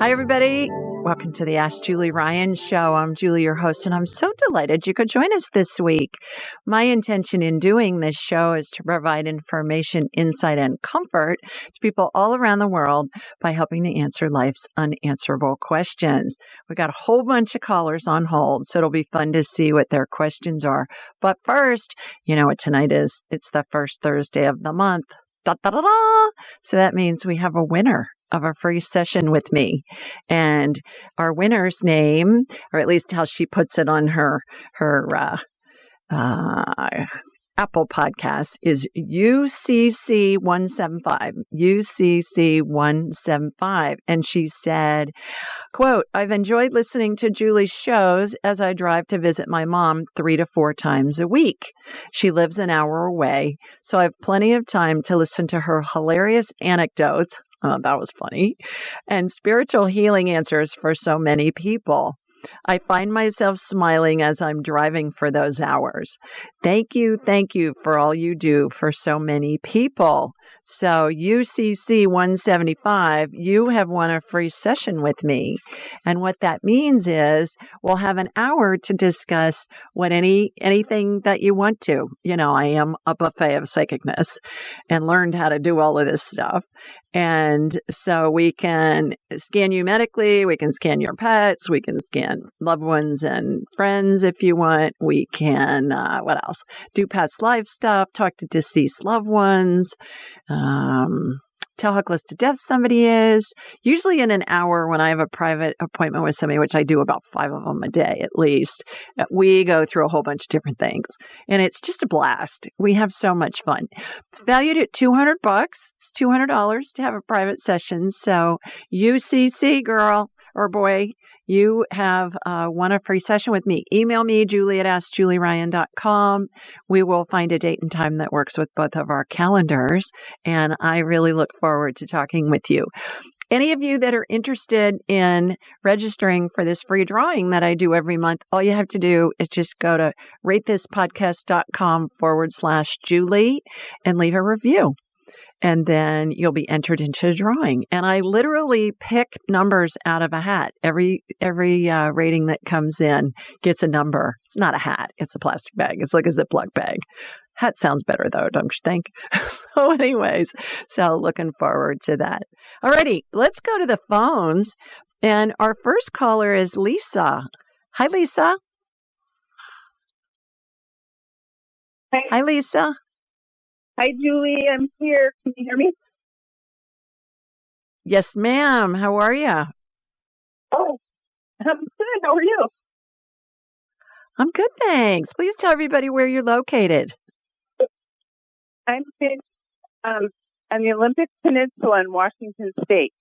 Hi, everybody. Welcome to the Ask Julie Ryan Show. I'm Julie, your host, and I'm so delighted you could join us this week. My intention in doing this show is to provide information, insight, and comfort to people all around the world by helping to answer life's unanswerable questions. We got a whole bunch of callers on hold, so it'll be fun to see what their questions are. But first, you know what tonight is? It's the first Thursday of the month. Da, da, da, da. So that means we have a winner of a free session with me. And our winner's name, or at least how she puts it on her Apple podcast, is UCC175. UCC175. And she said, quote, "I've enjoyed listening to Julie's shows as I drive to visit my mom 3 to 4 times a week. She lives an hour away, so I have plenty of time to listen to her hilarious anecdotes." That was funny. "And spiritual healing answers for so many people. I find myself smiling as I'm driving for those hours. Thank you for all you do for so many people." So UCC 175, you have won a free session with me. And what that means is we'll have an hour to discuss anything that you want to. You know, I am a buffet of psychicness and learned how to do all of this stuff. And so we can scan you medically, we can scan your pets, we can scan loved ones and friends if you want. We can, what else? Do past life stuff, talk to deceased loved ones, tell how close to death somebody is. Usually in an hour when I have a private appointment with somebody, which I do about 5 of them a day at least, we go through a whole bunch of different things. And it's just a blast. We have so much fun. It's valued at $200. It's $200 to have a private session. So UCC girl or boy, you have won a free session with me. Email me, julie@askjulieryan.com. We will find a date and time that works with both of our calendars. And I really look forward to talking with you. Any of you that are interested in registering for this free drawing that I do every month, all you have to do is just go to ratethispodcast.com/Julie and leave a review. And then you'll be entered into a drawing. And I literally pick numbers out of a hat. Every rating that comes in gets a number. It's not a hat. It's a plastic bag. It's like a Ziploc bag. Hat sounds better, though, don't you think? So anyways, so looking forward to that. Alrighty, let's go to the phones. And our first caller is Lisa. Hi, Lisa. Hi, Lisa. Hi, Julie. I'm here. Can you hear me? Yes, ma'am. How are you? Oh, I'm good. How are you? I'm good, thanks. Please tell everybody where you're located. I'm in on the Olympic Peninsula in Washington State.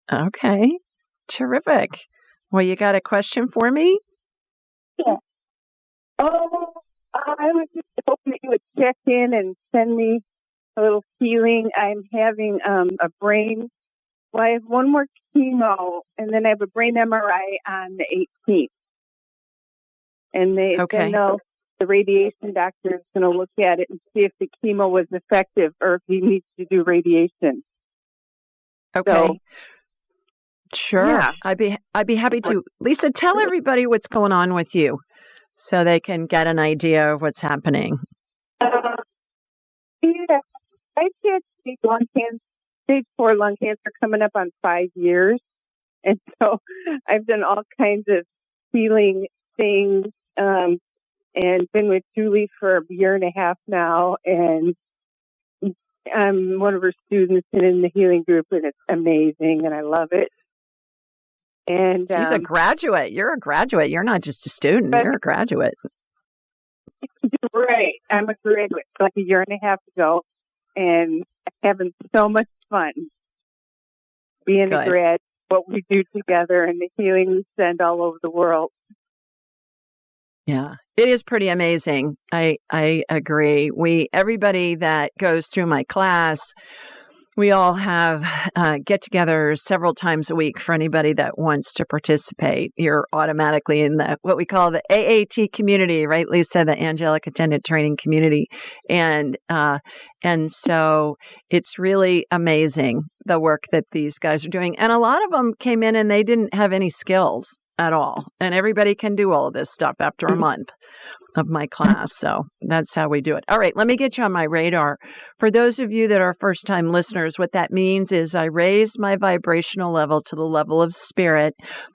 Okay. Terrific. Well, you got a question for me? Yeah. Oh, I was just hoping that you would check in and send me a little feeling. I'm having a brain. Well, I have one more chemo, and then I have a brain MRI on the 18th. And then the radiation doctor is going to look at it and see if the chemo was effective or if he needs to do radiation. Okay. So, sure. Yeah. I'd be happy to. Lisa, tell everybody what's going on with you so they can get an idea of what's happening. Yeah, I've had stage 4 lung cancer coming up on 5 years. And so I've done all kinds of healing things and been with Julie for a year and a half now. And I'm one of her students and in the healing group, and it's amazing, and I love it. And she's a graduate. You're a graduate. You're not just a student. You're a graduate. Right. I'm a graduate like a year and a half ago, and having so much fun being a grad, what we do together, and the healing we send all over the world. Yeah, it is pretty amazing. I agree. Everybody that goes through my class We all have get-togethers several times a week for anybody that wants to participate. You're automatically in what we call the AAT community, right, Lisa, the Angelic Attendant Training Community, and so it's really amazing the work that these guys are doing. And a lot of them came in and they didn't have any skills at all, and everybody can do all of this stuff after a month of my class. So that's how we do it. All right, let me get you on my radar. For those of you that are first-time listeners, what that means is I raise my vibrational level to the level of spirit,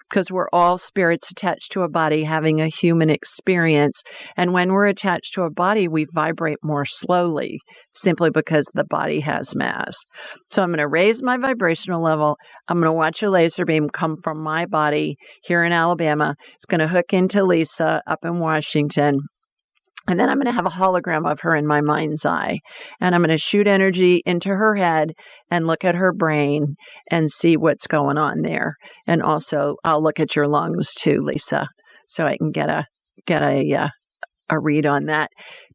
because we're all spirits attached to a body having a human experience. And when we're attached to a body, we vibrate more slowly, simply because the body has mass. So I'm going to raise my vibrational level. I'm going to watch a laser beam come from my body here in Alabama. It's going to hook into Lisa up in Washington. And then I'm going to have a hologram of her in my mind's eye. And I'm going to shoot energy into her head and look at her brain and see what's going on there. And also, I'll look at your lungs too, Lisa, so I can get a read on that.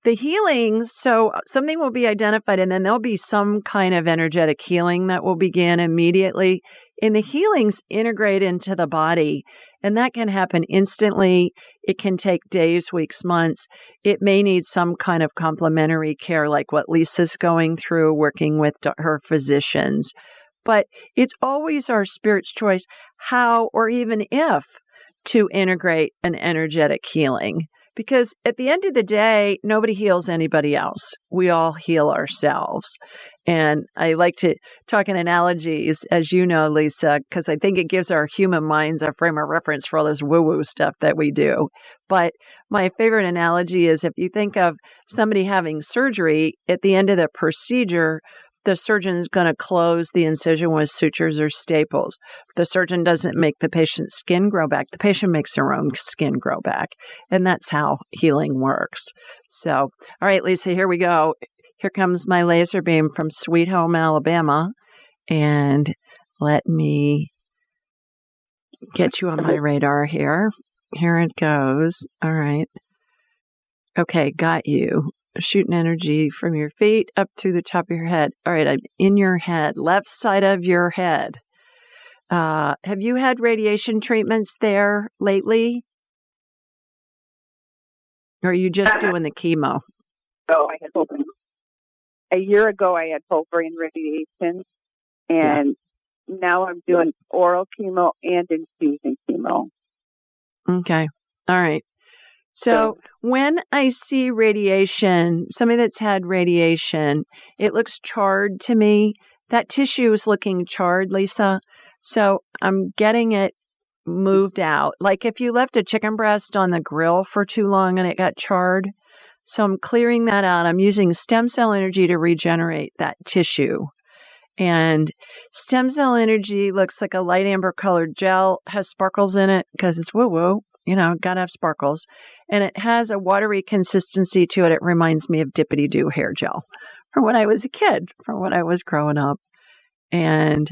The healings, so something will be identified, and then there'll be some kind of energetic healing that will begin immediately. And the healings integrate into the body, and that can happen instantly. It can take days, weeks, months. It may need some kind of complementary care, like what Lisa's going through, working with her physicians. But it's always our spirit's choice how or even if to integrate an energetic healing. Because at the end of the day, nobody heals anybody else. We all heal ourselves. And I like to talk in analogies, as you know, Lisa, because I think it gives our human minds a frame of reference for all this woo-woo stuff that we do. But my favorite analogy is if you think of somebody having surgery, at the end of the procedure, the surgeon is going to close the incision with sutures or staples. The surgeon doesn't make the patient's skin grow back. The patient makes their own skin grow back. And that's how healing works. So, all right, Lisa, here we go. Here comes my laser beam from Sweet Home, Alabama. And let me get you on my radar here. Here it goes. All right. Okay, got you. Shooting energy from your feet up through the top of your head. All right, I'm in your head, left side of your head. Have you had radiation treatments there lately? Or are you just doing the chemo? Oh, I had a year ago I had whole brain radiation, and now I'm doing oral chemo and infusion chemo. Okay, all right. So when I see radiation, somebody that's had radiation, it looks charred to me. That tissue is looking charred, Lisa. So I'm getting it moved out. Like if you left a chicken breast on the grill for too long and it got charred. So I'm clearing that out. I'm using stem cell energy to regenerate that tissue. And stem cell energy looks like a light amber colored gel, has sparkles in it because it's woo-woo. You know, gotta have sparkles. And it has a watery consistency to it. It reminds me of Dippity-Doo hair gel from when I was a kid, from when I was growing up. And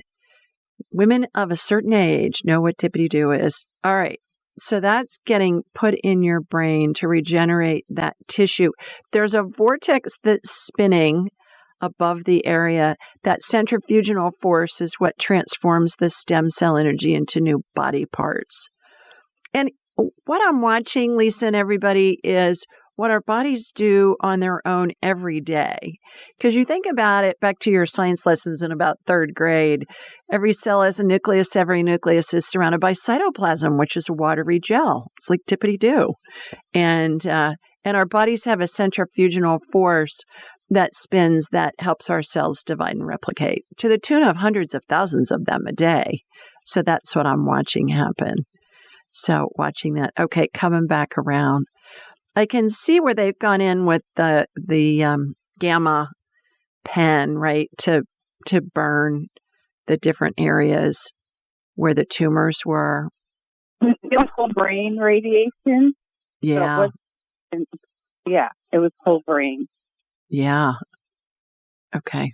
women of a certain age know what Dippity-Doo is. All right. So that's getting put in your brain to regenerate that tissue. There's a vortex that's spinning above the area. That centrifugal force is what transforms the stem cell energy into new body parts. And what I'm watching, Lisa and everybody, is what our bodies do on their own every day. Because you think about it, back to your science lessons in about third grade, every cell has a nucleus. Every nucleus is surrounded by cytoplasm, which is a watery gel. It's like Dippity-Doo. And our bodies have a centrifugal force that spins that helps our cells divide and replicate to the tune of hundreds of thousands of them a day. So that's what I'm watching happen. So watching that. Okay, coming back around. I can see where they've gone in with the gamma pen, right, to burn the different areas where the tumors were. It was whole brain radiation. Yeah. So it was whole brain. Yeah. Okay.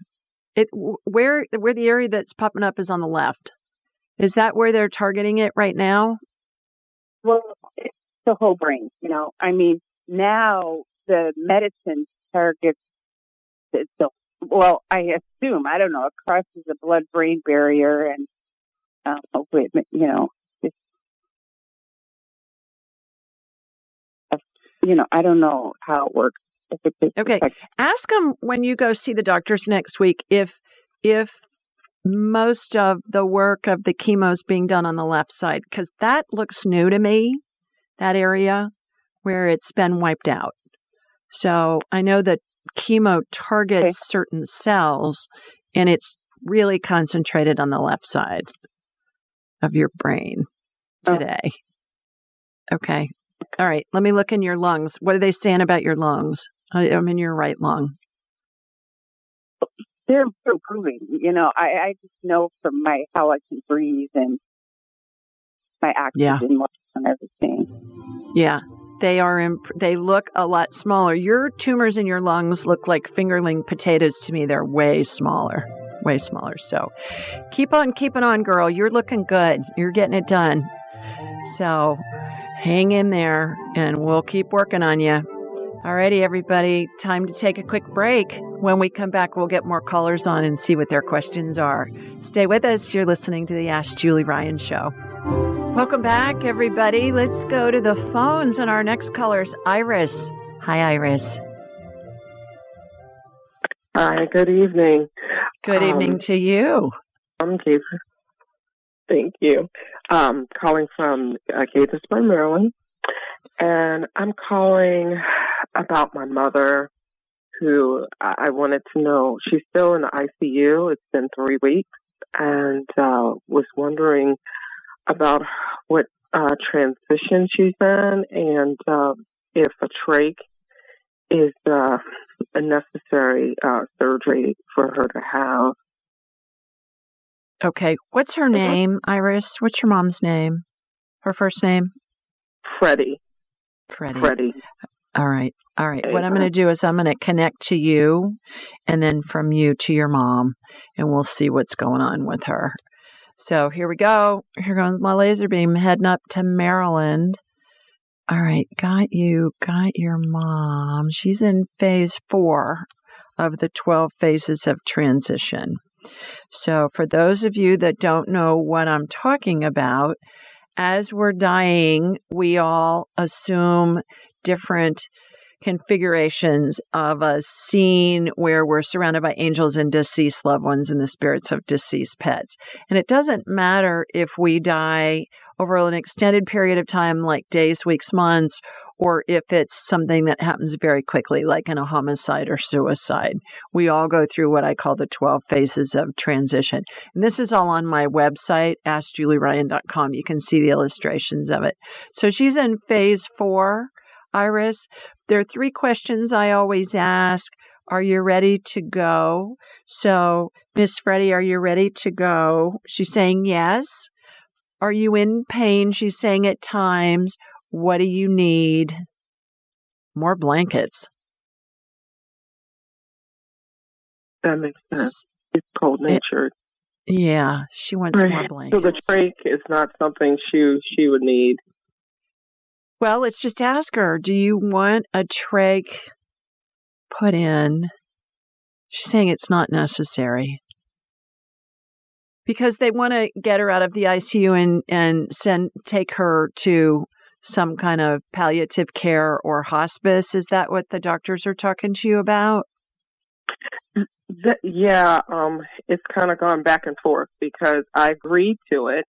Where the area that's popping up is on the left. Is that where they're targeting it right now? Well, it's the whole brain, you know. I mean, now the medicine targets the well, I assume, I don't know, it crosses the blood-brain barrier and, I don't know how it works. Okay. Ask them when you go see the doctors next week if most of the work of the chemo is being done on the left side, because that looks new to me, that area where it's been wiped out. So I know that chemo targets certain cells, and it's really concentrated on the left side of your brain today. Okay. All right. Let me look in your lungs. What are they saying about your lungs? I'm in your right lung. They're improving. I just know from how I can breathe and my oxygen levels and everything. Yeah. They look a lot smaller. Your tumors in your lungs look like fingerling potatoes to me. They're way smaller. So keep on keeping on, girl. You're looking good. You're getting it done. So hang in there and we'll keep working on you. Alrighty, everybody. Time to take a quick break. When we come back, we'll get more callers on and see what their questions are. Stay with us. You're listening to the Ask Julie Ryan Show. Welcome back, everybody. Let's go to the phones, and our next caller is Iris. Hi, Iris. Hi, good evening. Good evening to you. I'm Gaither. Thank you. Calling from Gaithersburg, Maryland. And I'm calling about my mother, who I wanted to know. She's still in the ICU. It's been 3 weeks. And was wondering about what transition she's in and if a trach is a necessary surgery for her to have. Okay. What's her name, Iris? What's your mom's name? Her first name? Freddie. All right. What I'm going to do is I'm going to connect to you and then from you to your mom, and we'll see what's going on with her. So here we go. Here goes my laser beam heading up to Maryland. All right. Got your mom. She's in phase 4 of the 12 phases of transition. So for those of you that don't know what I'm talking about, as we're dying, we all assume different configurations of a scene where we're surrounded by angels and deceased loved ones and the spirits of deceased pets. And it doesn't matter if we die over an extended period of time, like days, weeks, months, or if it's something that happens very quickly, like in a homicide or suicide. We all go through what I call the 12 phases of transition. And this is all on my website, AskJulieRyan.com. You can see the illustrations of it. So she's in phase 4, Iris. There are 3 questions I always ask. Are you ready to go? So, Miss Freddie, are you ready to go? She's saying yes. Are you in pain? She's saying at times. What do you need? More blankets. That makes sense. It's cold-natured. Yeah, she wants more blankets. So the trach is not something she would need. Well, let's just ask her, do you want a trach put in? She's saying it's not necessary. Because they want to get her out of the ICU and take her to some kind of palliative care or hospice. Is that what the doctors are talking to you about? It's kind of gone back and forth because I agreed to it.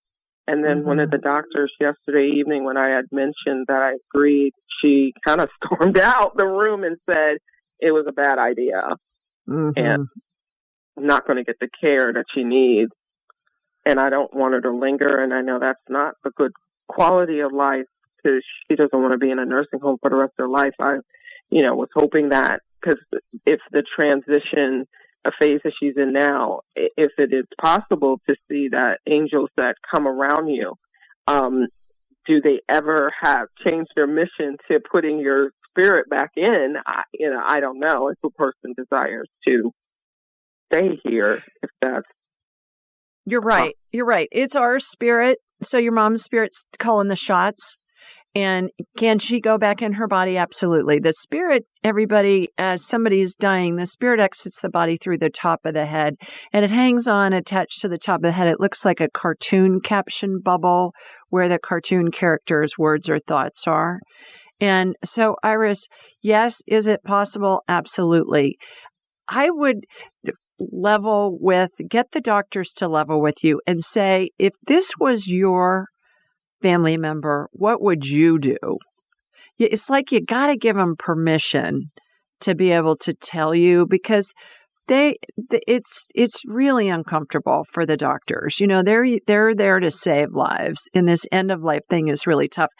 And then one of the doctors yesterday evening, when I had mentioned that I agreed, she kind of stormed out the room and said it was a bad idea and not going to get the care that she needs. And I don't want her to linger. And I know that's not a good quality of life because she doesn't want to be in a nursing home for the rest of her life. I, was hoping that because if the transition, a phase that she's in now, if it is possible to see that angels that come around you, do they ever have changed their mission to putting your spirit back in? I don't know if a person desires to stay here, if that's. You're right. It's our spirit. So your mom's spirit's calling the shots. And can she go back in her body? Absolutely. The spirit, everybody, as somebody is dying, the spirit exits the body through the top of the head, and it hangs on attached to the top of the head. It looks like a cartoon caption bubble where the cartoon characters' words or thoughts are. And so, Iris, yes, is it possible? Absolutely. I would get the doctors to level with you and say, if this was your family member, what would you do? It's like you got to give them permission to be able to tell you, because it's really uncomfortable for the doctors. They're there to save lives, and this end of life thing is really tough.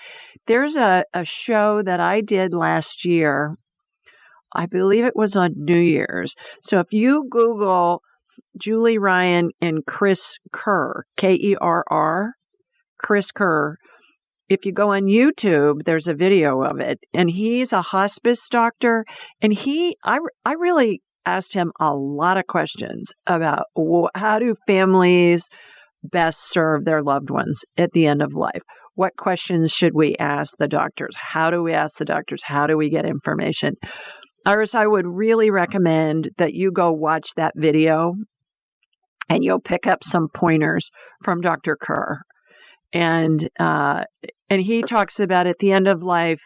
There's a show that I did last year. I believe it was on New Year's. So if you Google Julie Ryan and Chris Kerr, Kerr, Chris Kerr, if you go on YouTube, there's a video of it, and he's a hospice doctor, and I really asked him a lot of questions about how do families best serve their loved ones at the end of life. What questions should we ask the doctors? How do we ask the doctors? How do we get information? Iris, I would really recommend that you go watch that video, and you'll pick up some pointers from Dr. Kerr. And he talks about at the end of life,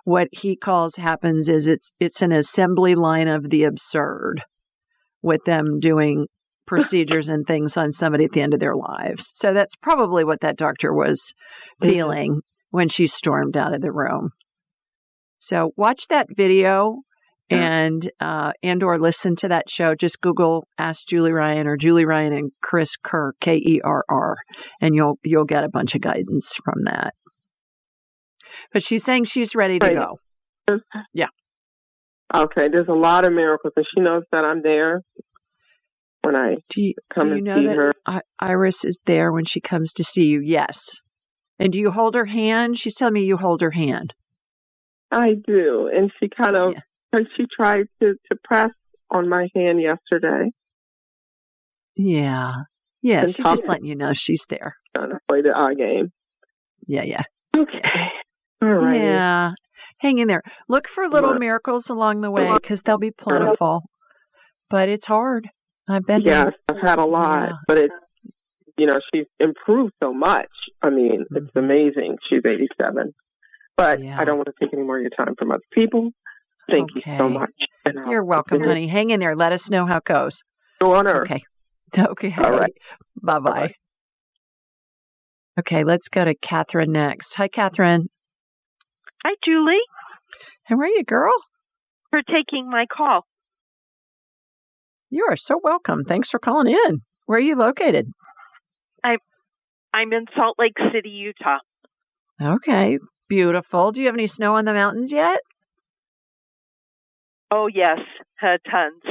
what he calls happens is it's an assembly line of the absurd, with them doing procedures and things on somebody at the end of their lives. So that's probably what that doctor was feeling when she stormed out of the room. So watch that video and or listen to that show. Just Google Ask Julie Ryan or Julie Ryan and Chris Kerr, Kerr, and you'll get a bunch of guidance from that. But she's saying she's ready to go. Yeah. Okay. There's a lot of miracles, and she knows that I'm there when I come and see her. Iris is there when she comes to see you. Yes. And do you hold her hand? She's telling me you hold her hand. I do, and she kind of. She tried to press on my hand yesterday. Yeah. Yeah, she's just letting you know she's there. Trying to play the eye game. Yeah. Okay. All right. Yeah. Hang in there. Look for little miracles along the way, because they'll be plentiful. But it's hard. I've been there. Yes, I've had a lot. But she's improved so much. I mean, it's amazing. She's 87. But I don't want to take any more of your time from other people. Thank you so much. You're welcome, honey. Hang in there. Let us know how it goes. Go on Earth. Okay. All right. Bye-bye. Bye-bye. Okay, let's go to Catherine next. Hi, Catherine. Hi, Julie. How are you, girl? For taking my call. You are so welcome. Thanks for calling in. Where are you located? I'm in Salt Lake City, Utah. Okay, beautiful. Do you have any snow on the mountains yet? Oh, yes, tons.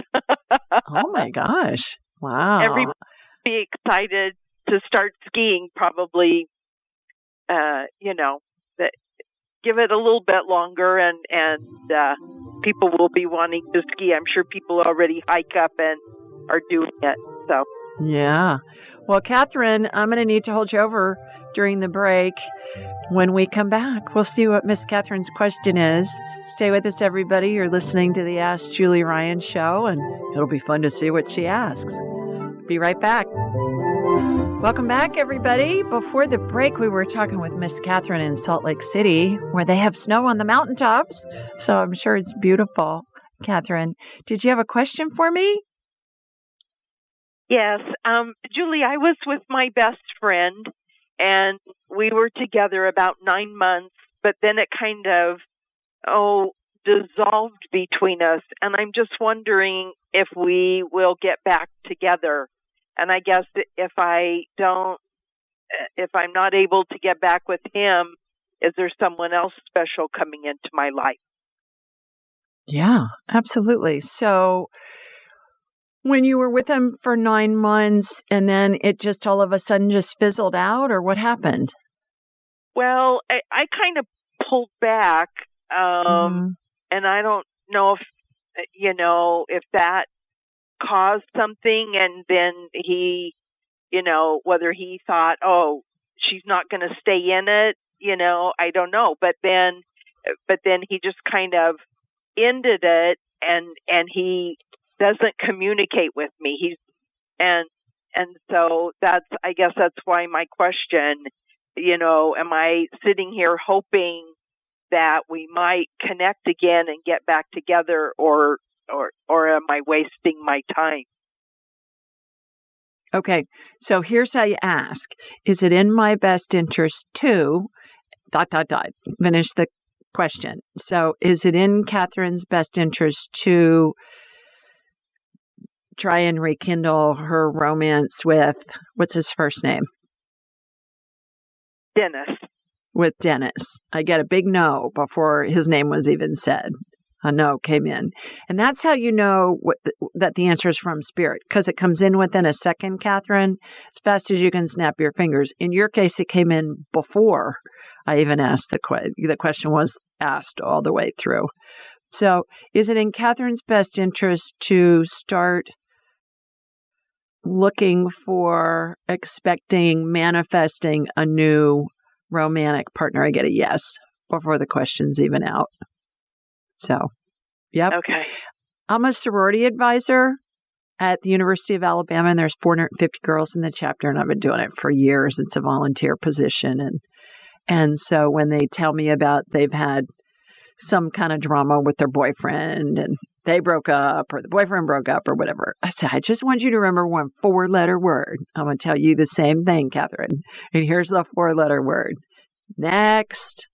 Oh, my gosh. Wow. Everybody excited to start skiing, probably, give it a little bit longer, and people will be wanting to ski. I'm sure people already hike up and are doing it. So. Yeah. Well, Catherine, I'm going to need to hold you over during the break. When we come back, we'll see what Miss Catherine's question is. Stay with us, everybody. You're listening to the Ask Julie Ryan show, and it'll be fun to see what she asks. Be right back. Welcome back, everybody. Before the break, we were talking with Miss Catherine in Salt Lake City, where they have snow on the mountaintops. So I'm sure it's beautiful. Catherine, did you have a question for me? Yes. Julie, I was with my best friend, and we were together about 9 months, but then it kind of, dissolved between us. And I'm just wondering if we will get back together. And I guess if I'm not able to get back with him, is there someone else special coming into my life? Yeah, absolutely. So when you were with him for 9 months and then it just all of a sudden just fizzled out, or what happened? Well, I kind of pulled back, and I don't know if that caused something, and then he, whether he thought, she's not going to stay in it, I don't know. But then he just kind of ended it, and he doesn't communicate with me. And so I guess that's why my question, am I sitting here hoping that we might connect again and get back together, or am I wasting my time? Okay, so here's how you ask. Is it in my best interest to ... Finish the question. So is it in Catherine's best interest to try and rekindle her romance with, what's his first name? Dennis. With Dennis. I get a big no before his name was even said. A no came in. And that's how you know that the answer is from spirit, because it comes in within a second, Catherine, as fast as you can snap your fingers. In your case, it came in before I even asked the question was asked all the way through. So is it in Catherine's best interest to start looking for, expecting, manifesting a new romantic partner? I get a yes before the question's even out. So, yep. Okay. I'm a sorority advisor at the University of Alabama, and there's 450 girls in the chapter, and I've been doing it for years. It's a volunteer position. And so when they tell me about they've had some kind of drama with their boyfriend and they broke up or the boyfriend broke up or whatever, I said, I just want you to remember one 4-letter word. I'm going to tell you the same thing, Catherine. And here's the 4-letter word. Next.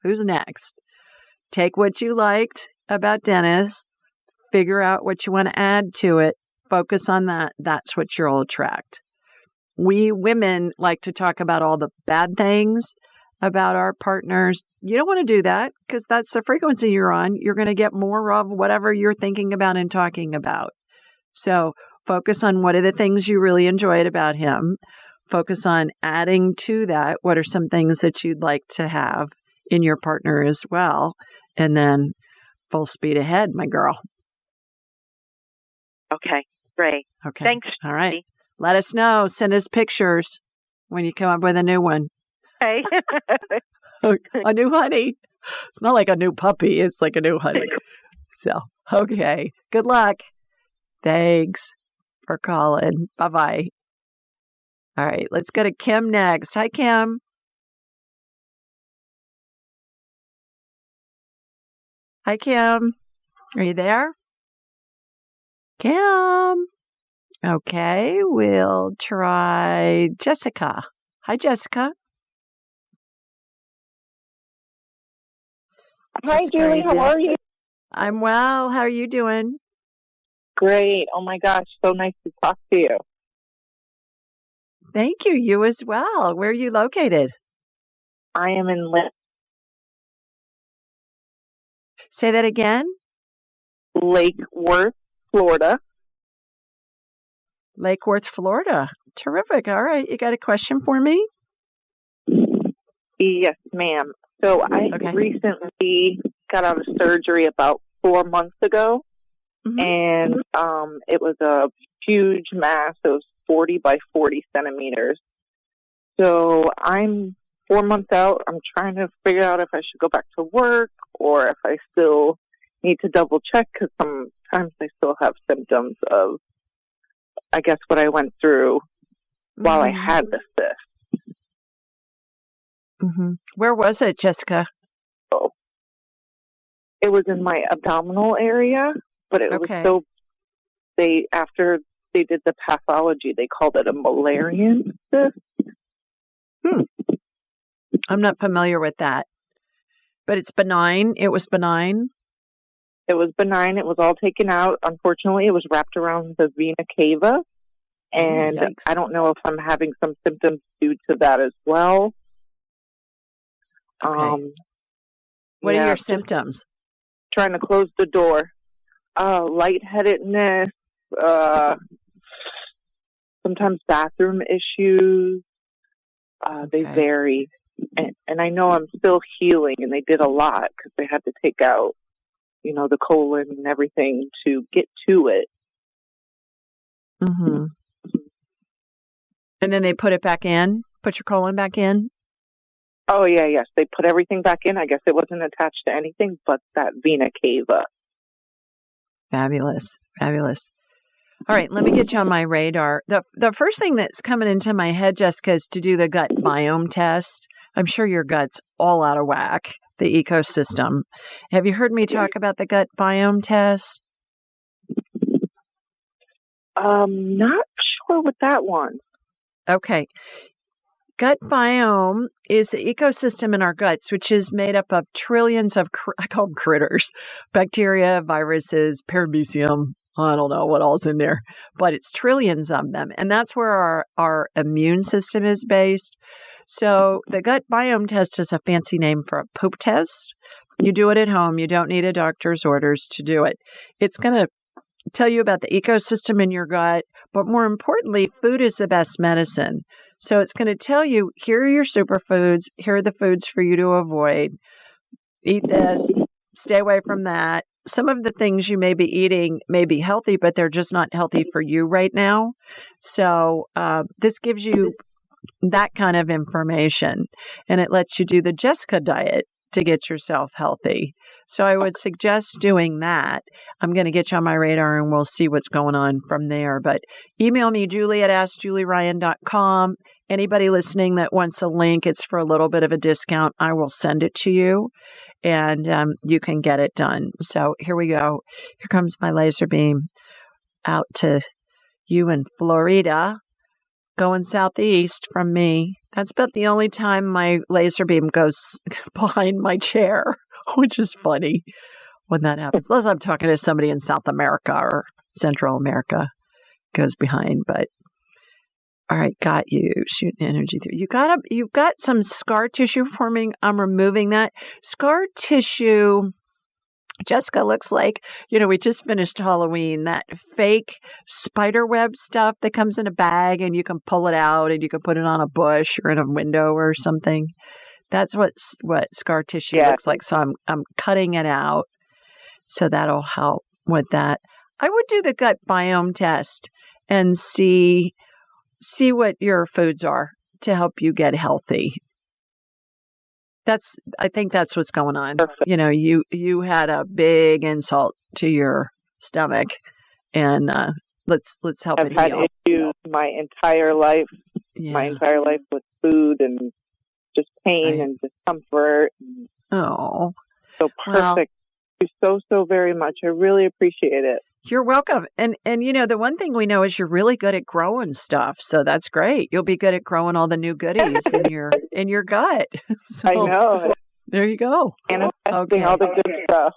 Who's next? Take what you liked about Dennis, figure out what you want to add to it, focus on that. That's what you'll attract. We women like to talk about all the bad things about our partners. You don't want to do that because that's the frequency you're on. You're going to get more of whatever you're thinking about and talking about. So focus on what are the things you really enjoyed about him. Focus on adding to that. What are some things that you'd like to have in your partner as well? And then full speed ahead, my girl. Okay, great. Okay. Thanks. All right. Let us know. Send us pictures when you come up with a new one. Okay. A new honey. It's not like a new puppy. It's like a new honey. So, okay. Good luck. Thanks for calling. Bye-bye. All right. Let's go to Kim next. Hi, Kim. Hi, Kim. Are you there? Kim. Okay. We'll try Jessica. Hi, Jessica. Hi, Julie. How are you? I'm well. How are you doing? Great. Oh, my gosh. So nice to talk to you. Thank you. You as well. Where are you located? I am in Say that again. Lake Worth, Florida. Lake Worth, Florida. Terrific. All right. You got a question for me? Yes, ma'am. So I recently got out of surgery about 4 months ago, and it was a huge mass. It was 40 by 40 centimeters. So I'm 4 months out. I'm trying to figure out if I should go back to work or if I still need to double check, because sometimes I still have symptoms of, I guess, what I went through while I had the cyst. Where was it, Jessica? Oh, it was in my abdominal area, but it was so, after they did the pathology, they called it a Mullerian cyst. I'm not familiar with that, but it's benign. It was benign. It was benign. It was all taken out. Unfortunately, it was wrapped around the vena cava, and I don't know if I'm having some symptoms due to that as well. What are your symptoms? Trying to close the door. Lightheadedness, sometimes bathroom issues. They vary. And I know I'm still healing, and they did a lot because they had to take out, the colon and everything to get to it. And then they put it back in, put your colon back in? Oh, yeah, yes. They put everything back in. I guess it wasn't attached to anything but that vena cava. Fabulous. Fabulous. All right, let me get you on my radar. The first thing that's coming into my head, Jessica, is to do the gut biome test. I'm sure your gut's all out of whack, the ecosystem. Have you heard me talk about the gut biome test? Not sure with that one. Okay. Gut biome is the ecosystem in our guts, which is made up of trillions of, I call them critters, bacteria, viruses, paramecium. I don't know what all's in there, but it's trillions of them. And that's where our immune system is based. So the gut biome test is a fancy name for a poop test. You do it at home. You don't need a doctor's orders to do it. It's going to tell you about the ecosystem in your gut, but more importantly, food is the best medicine. So it's going to tell you, here are your superfoods, here are the foods for you to avoid. Eat this, stay away from that. Some of the things you may be eating may be healthy, but they're just not healthy for you right now. So this gives you that kind of information, and it lets you do the Jessica diet to get yourself healthy. So I would suggest doing that. I'm going to get you on my radar and we'll see what's going on from there. But email me, Julie at AskJulieRyan.com. Anybody listening that wants a link, it's for a little bit of a discount. I will send it to you and you can get it done. So here we go. Here comes my laser beam out to you in Florida, going southeast from me. That's about the only time my laser beam goes behind my chair, which is funny when that happens. Unless I'm talking to somebody in South America or Central America, goes behind. But all right, got you. Shooting energy through. You've got some scar tissue forming. I'm removing that. Scar tissue, Jessica, looks like, we just finished Halloween, that fake spider web stuff that comes in a bag and you can pull it out and you can put it on a bush or in a window or something. That's what scar tissue looks like. So I'm cutting it out. So that'll help with that. I would do the gut biome test and see what your foods are to help you get healthy. I think that's what's going on. Perfect. You had a big insult to your stomach, and let's help it heal. I've had issues my entire life. Yeah. My entire life with food and just pain and discomfort. Oh, so perfect. Well, thank you so very much. I really appreciate it. You're welcome. And the one thing we know is you're really good at growing stuff. So that's great. You'll be good at growing all the new goodies in your gut. So, I know. There you go. Manifesting all the good stuff.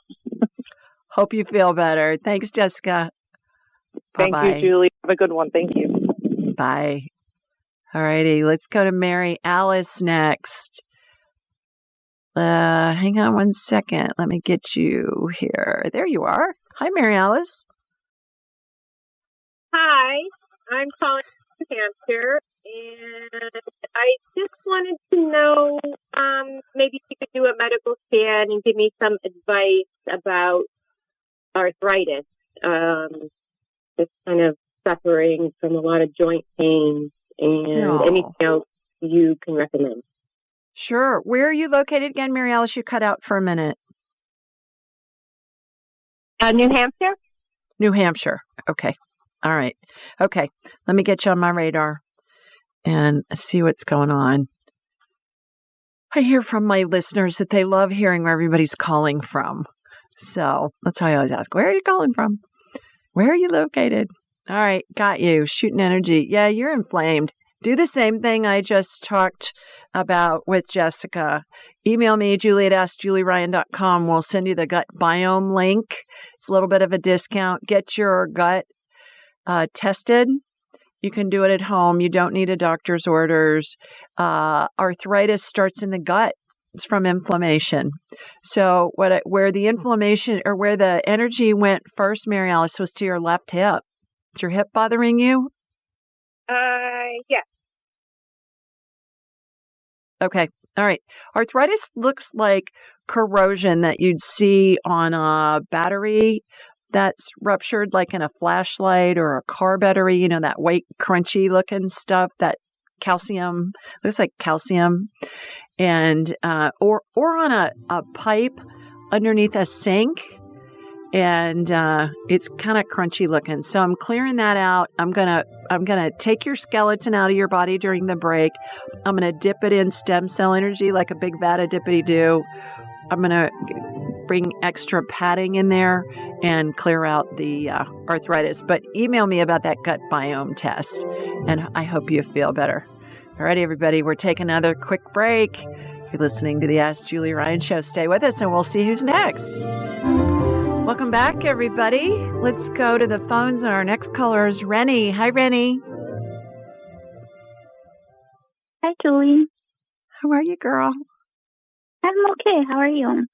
Hope you feel better. Thanks, Jessica. Thank you, Julie. Have a good one. Thank you. Bye. All righty. Let's go to Mary Alice next. Hang on one second. Let me get you here. There you are. Hi, Mary Alice. Hi, I'm calling from New Hampshire, and I just wanted to know, maybe you could do a medical scan and give me some advice about arthritis. Just kind of suffering from a lot of joint pain, and anything else you can recommend. Sure. Where are you located again, Mary Alice? You cut out for a minute. New Hampshire? New Hampshire. Okay. All right. Okay. Let me get you on my radar and see what's going on. I hear from my listeners that they love hearing where everybody's calling from. So that's why I always ask, where are you calling from? Where are you located? All right. Got you. Shooting energy. Yeah, you're inflamed. Do the same thing I just talked about with Jessica. Email me, Julie at AskJulieRyan.com. We'll send you the gut biome link. It's a little bit of a discount. Get your gut tested. You can do it at home. You don't need a doctor's orders. Arthritis starts in the gut. It's from inflammation. So where the inflammation or where the energy went first, Mary Alice, was to your left hip. Is your hip bothering you? Yeah. Okay. All right. Arthritis looks like corrosion that you'd see on a battery that's ruptured, like in a flashlight or a car battery, that white crunchy looking stuff, that calcium, looks like calcium. and or on a pipe underneath a sink. And it's kind of crunchy looking. So I'm clearing that out. I'm gonna take your skeleton out of your body during the break. I'm gonna dip it in stem cell energy like a big vat of dippity doo. I'm gonna bring extra padding in there and clear out the arthritis. But email me about that gut biome test, and I hope you feel better. All right, everybody, we're taking another quick break. You're listening to the Ask Julie Ryan Show. Stay with us, and we'll see who's next. Welcome back, everybody. Let's go to the phones. Our next caller is Rennie. Hi, Rennie. Hi, Julie. How are you, girl? I'm okay. How are you?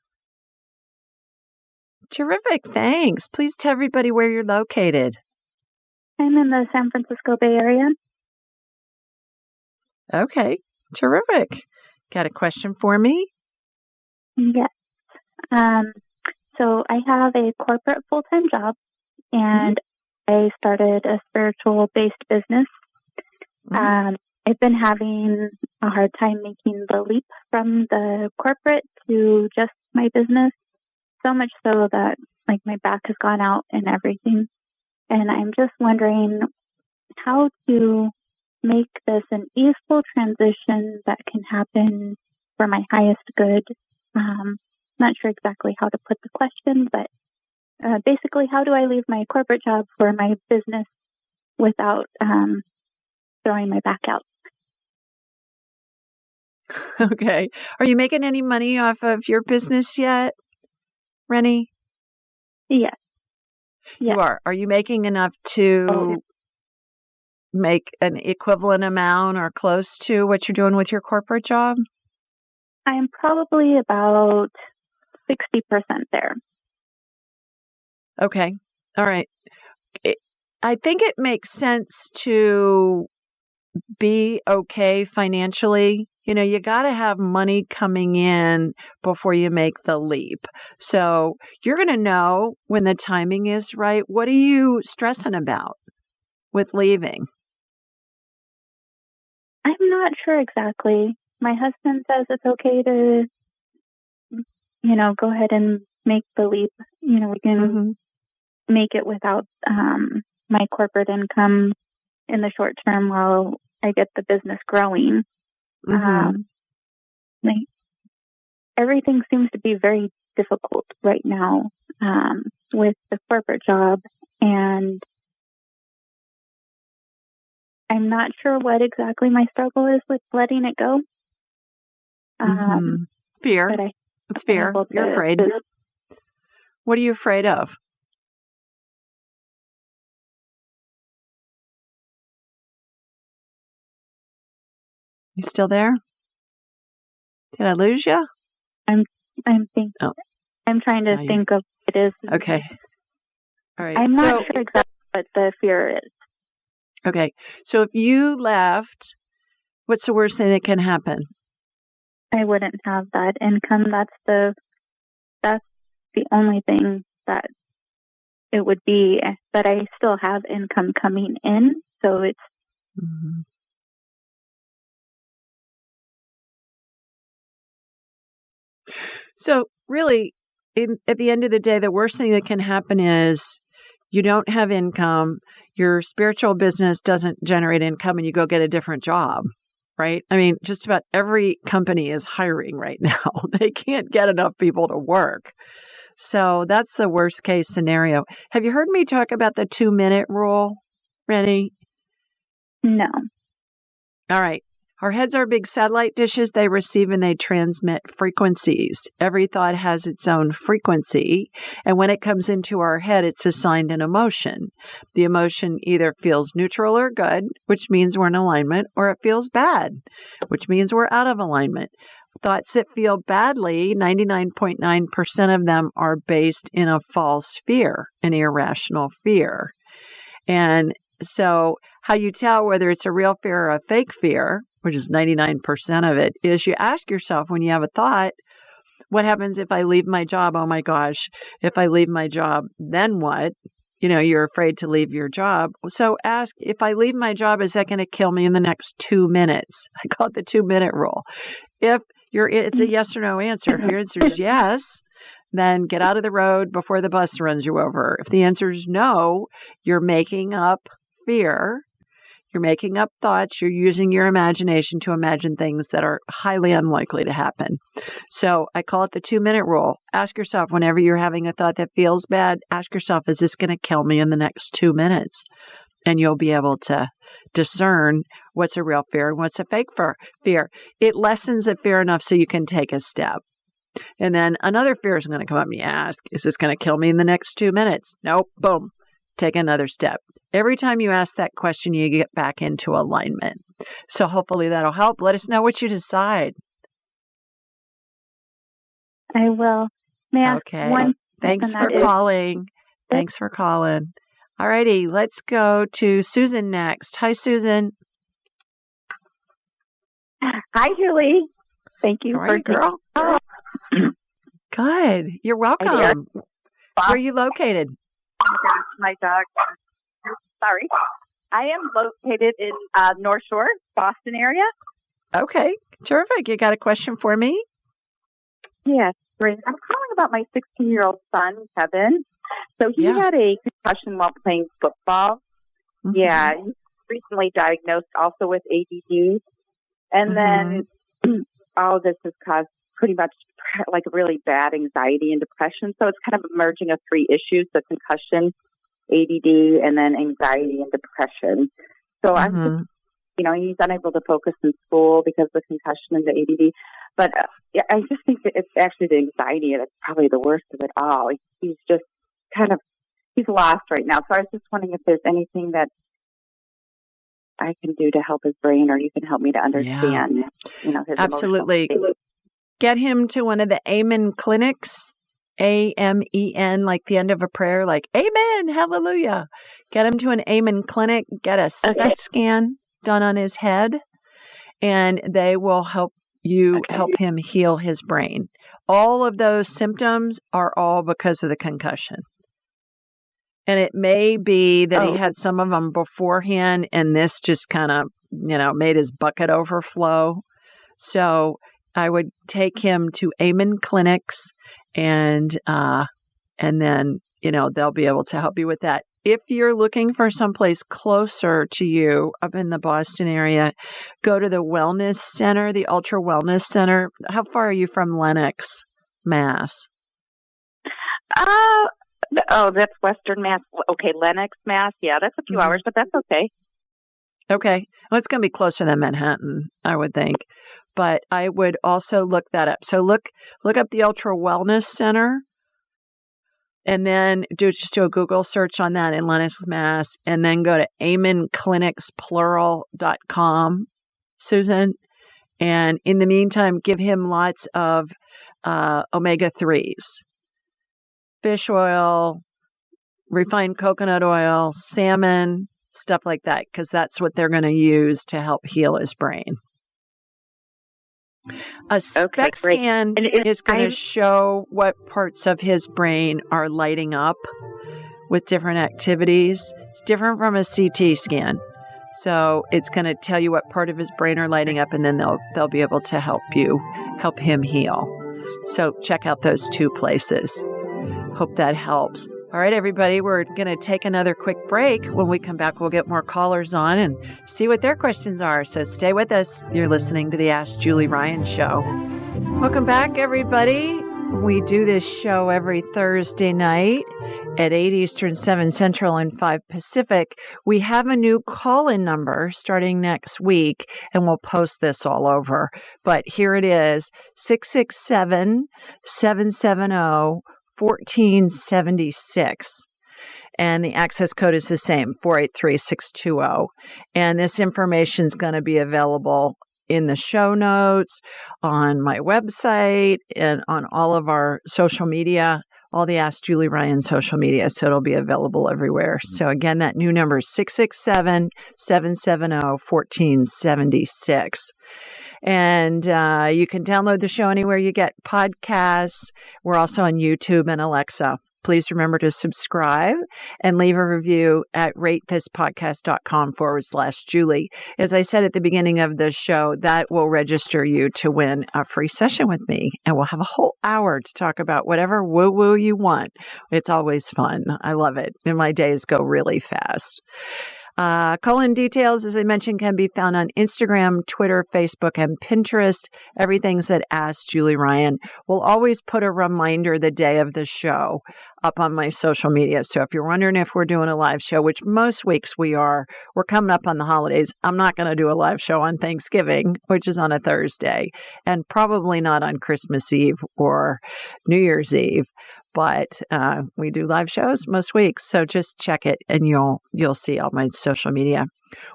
Terrific. Thanks. Please tell everybody where you're located. I'm in the San Francisco Bay Area. Okay. Terrific. Got a question for me? Yes. So I have a corporate full-time job, and I started a spiritual-based business. I've been having a hard time making the leap from the corporate to just my business, so much so that like my back has gone out and everything. And I'm just wondering how to make this an easeful transition that can happen for my highest good. Not sure exactly how to put the question, but basically, how do I leave my corporate job for my business without throwing my back out? Okay. Are you making any money off of your business yet, Rennie? Yes. You are. Are you making enough to make an equivalent amount or close to what you're doing with your corporate job? I'm probably about 60% there. Okay. All right. I think it makes sense to be okay financially. You know, you got to have money coming in before you make the leap. So you're going to know when the timing is right. What are you stressing about with leaving? I'm not sure exactly. My husband says it's okay to, go ahead and make the leap. We can make it without my corporate income in the short term while I get the business growing. Everything seems to be very difficult right now with the corporate job, and I'm not sure what exactly my struggle is with letting it go. Fear. It's fear. You're afraid. What are you afraid of? You still there? Did I lose you? I'm thinking. Oh. I'm trying to think of what it is. Okay. All right. I'm not sure exactly what the fear is. Okay. So if you left, what's the worst thing that can happen? I wouldn't have that income. That's the only thing that it would be. But I still have income coming in, so it's. So really, at the end of the day, the worst thing that can happen is you don't have income, your spiritual business doesn't generate income, and you go get a different job, right? I mean, just about every company is hiring right now. They can't get enough people to work. So that's the worst case scenario. Have you heard me talk about the 2-minute rule, Rennie? No. All right. Our heads are big satellite dishes. They receive and they transmit frequencies. Every thought has its own frequency. And when it comes into our head, it's assigned an emotion. The emotion either feels neutral or good, which means we're in alignment, or it feels bad, which means we're out of alignment. Thoughts that feel badly, 99.9% of them are based in a false fear, an irrational fear. And so how you tell whether it's a real fear or a fake fear, which is 99% of it, is you ask yourself when you have a thought, what happens if I leave my job? Oh my gosh, if I leave my job, then what? You're afraid to leave your job. So ask, if I leave my job, is that going to kill me in the next 2 minutes? I call it the 2-minute rule. If It's a yes or no answer. If your answer is yes, then get out of the road before the bus runs you over. If the answer is no, you're making up fear. You're making up thoughts. You're using your imagination to imagine things that are highly unlikely to happen. So I call it the 2-minute rule. Ask yourself, whenever you're having a thought that feels bad, ask yourself, is this going to kill me in the next 2 minutes? And you'll be able to discern what's a real fear and what's a fake fear. It lessens the fear enough so you can take a step. And then another fear is going to come up and you ask, is this going to kill me in the next 2 minutes? Nope. Boom. Take another step. Every time you ask that question, you get back into alignment. So hopefully that'll help. Let us know what you decide. I will. May I ask one? Thanks for calling. Thanks for calling. All righty. Let's go to Susan next. Hi, Susan. Hi, Julie. Thank you for girl. Good. You're welcome. Where are you located? My dog. Sorry. I am located in North Shore, Boston area. Okay. Terrific. You got a question for me? Yes. Great. I'm calling about my 16-year-old son, Kevin. So he had a concussion while playing football. Mm-hmm. Yeah. He's recently diagnosed also with ADD. And then all this has caused pretty much like really bad anxiety and depression. So it's kind of merging of 3 issues, the concussion, ADD, and then anxiety and depression. So I'm just, he's unable to focus in school because of the concussion and the ADD. But I just think that it's actually the anxiety that's probably the worst of it all. He's just he's lost right now. So I was just wondering if there's anything that I can do to help his brain, or you can help me to understand, his Absolutely. Get him to one of the Amen clinics, AMEN, like the end of a prayer, like Amen, hallelujah. Get him to an Amen clinic, get a SPECT scan done on his head, and they will help him heal his brain. All of those symptoms are all because of the concussion. And it may be that he had some of them beforehand, and this just kind of, made his bucket overflow. So I would take him to Amen clinics, and then, they'll be able to help you with that. If you're looking for someplace closer to you up in the Boston area, go to the Wellness Center, the Ultra Wellness Center. How far are you from Lenox, Mass? That's Western Mass. Okay, Lenox, Mass. Yeah, that's a few hours, but that's okay. Okay. Well, it's going to be closer than Manhattan, I would think. But I would also look that up. So look up the Ultra Wellness Center, and then do a Google search on that in Lenox, Mass, and then go to amenclinicsplural.com, Susan. And in the meantime, give him lots of omega-3s. Fish oil, refined coconut oil, salmon, stuff like that, because that's what they're going to use to help heal his brain. A SPECT scan is going to show what parts of his brain are lighting up with different activities. It's different from a CT scan. So it's going to tell you what part of his brain are lighting up, and then they'll be able to help him heal. So check out those 2 places. Hope that helps. All right, everybody, we're going to take another quick break. When we come back, we'll get more callers on and see what their questions are. So stay with us. You're listening to the Ask Julie Ryan Show. Welcome back, everybody. We do this show every Thursday night at 8 Eastern, 7 Central, and 5 Pacific. We have a new call-in number starting next week, and we'll post this all over. But here it is, 667-770-1476. And the access code is the same, 483620. And this information is going to be available in the show notes, on my website, and on all of our social media, all the Ask Julie Ryan social media. So it'll be available everywhere. So again, that new number is 667-770-1476. And you can download the show anywhere you get podcasts. We're also on YouTube and Alexa. please remember to subscribe and leave a review at ratethispodcast.com/Julie. As I said at the beginning of the show, that will register you to win a free session with me. And we'll have a whole hour to talk about whatever woo-woo you want. It's always fun. I love it. And my days go really fast. Call-in details, as I mentioned, can be found on Instagram, Twitter, Facebook, and Pinterest. Everything's at Ask Julie Ryan. We'll always put a reminder the day of the show up on my social media. So if you're wondering if we're doing a live show, which most weeks we're coming up on the holidays. I'm not going to do a live show on Thanksgiving, which is on a Thursday, and probably not on Christmas Eve or New Year's Eve. But we do live shows most weeks, so just check it and you'll see all my social media.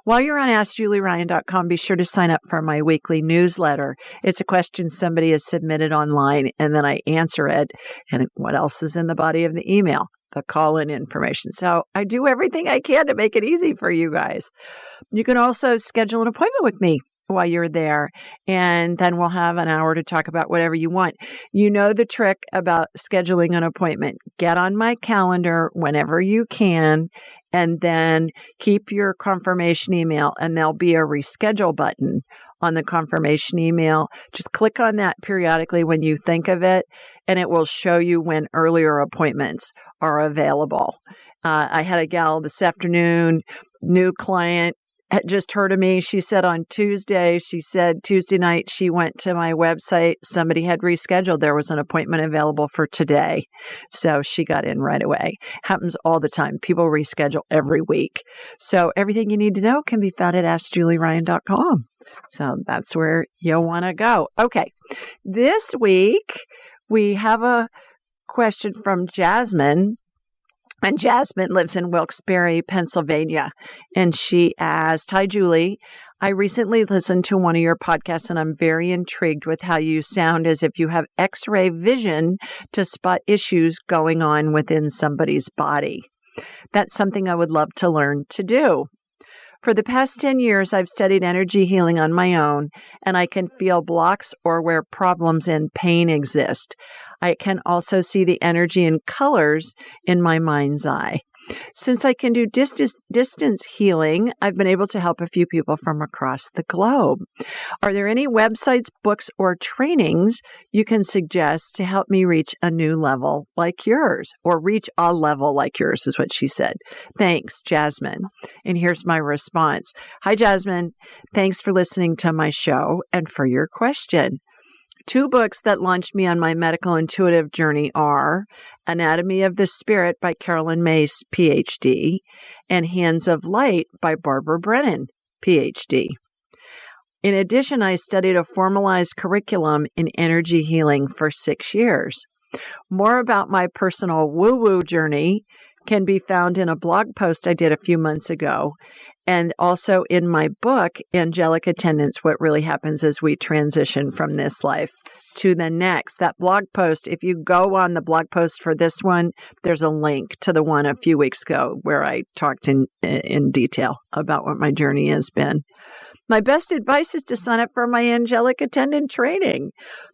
While you're on AskJulieRyan.com, be sure to sign up for my weekly newsletter. It's a question somebody has submitted online, and then I answer it. And what else is in the body of the email? The call-in information. So I do everything I can to make it easy for you guys. You can also schedule an appointment with me while you're there, and then we'll have an hour to talk about whatever you want. You know the trick about scheduling an appointment. Get on my calendar whenever you can, and then keep your confirmation email, and there'll be a reschedule button on the confirmation email. Just click on that periodically when you think of it, and it will show you when earlier appointments are available. I had a gal this afternoon, new client, had just heard of me. She said on Tuesday night, she went to my website. Somebody had rescheduled. There was an appointment available for today. So she got in right away. Happens all the time. People reschedule every week. So everything you need to know can be found at AskJulieRyan.com. So that's where you'll want to go. Okay. This week, we have a question from Jasmine. And Jasmine lives in Wilkes-Barre, Pennsylvania. And she asked, "Hi, Julie. I recently listened to one of your podcasts, and I'm very intrigued with how you sound as if you have X-ray vision to spot issues going on within somebody's body. That's something I would love to learn to do. For the past 10 years, I've studied energy healing on my own, and I can feel blocks or where problems and pain exist. I can also see the energy and colors in my mind's eye. Since I can do distance healing, I've been able to help a few people from across the globe. Are there any websites, books, or trainings you can suggest to help me reach a new level like yours?" Or reach a level like yours is what she said. Thanks, Jasmine. And here's my response. Hi, Jasmine. Thanks for listening to my show and for your question. 2 books that launched me on my medical intuitive journey are Anatomy of the Spirit by Carolyn Mace, PhD, and Hands of Light by Barbara Brennan, PhD. In addition, I studied a formalized curriculum in energy healing for 6 years. More about my personal woo-woo journey can be found in a blog post I did a few months ago, and also in my book, Angelic Attendants, What Really Happens as We Transition from This Life to the Next. That blog post, if you go on the blog post for this one, there's a link to the one a few weeks ago where I talked in detail about what my journey has been. My best advice is to sign up for my Angelic Attendant training.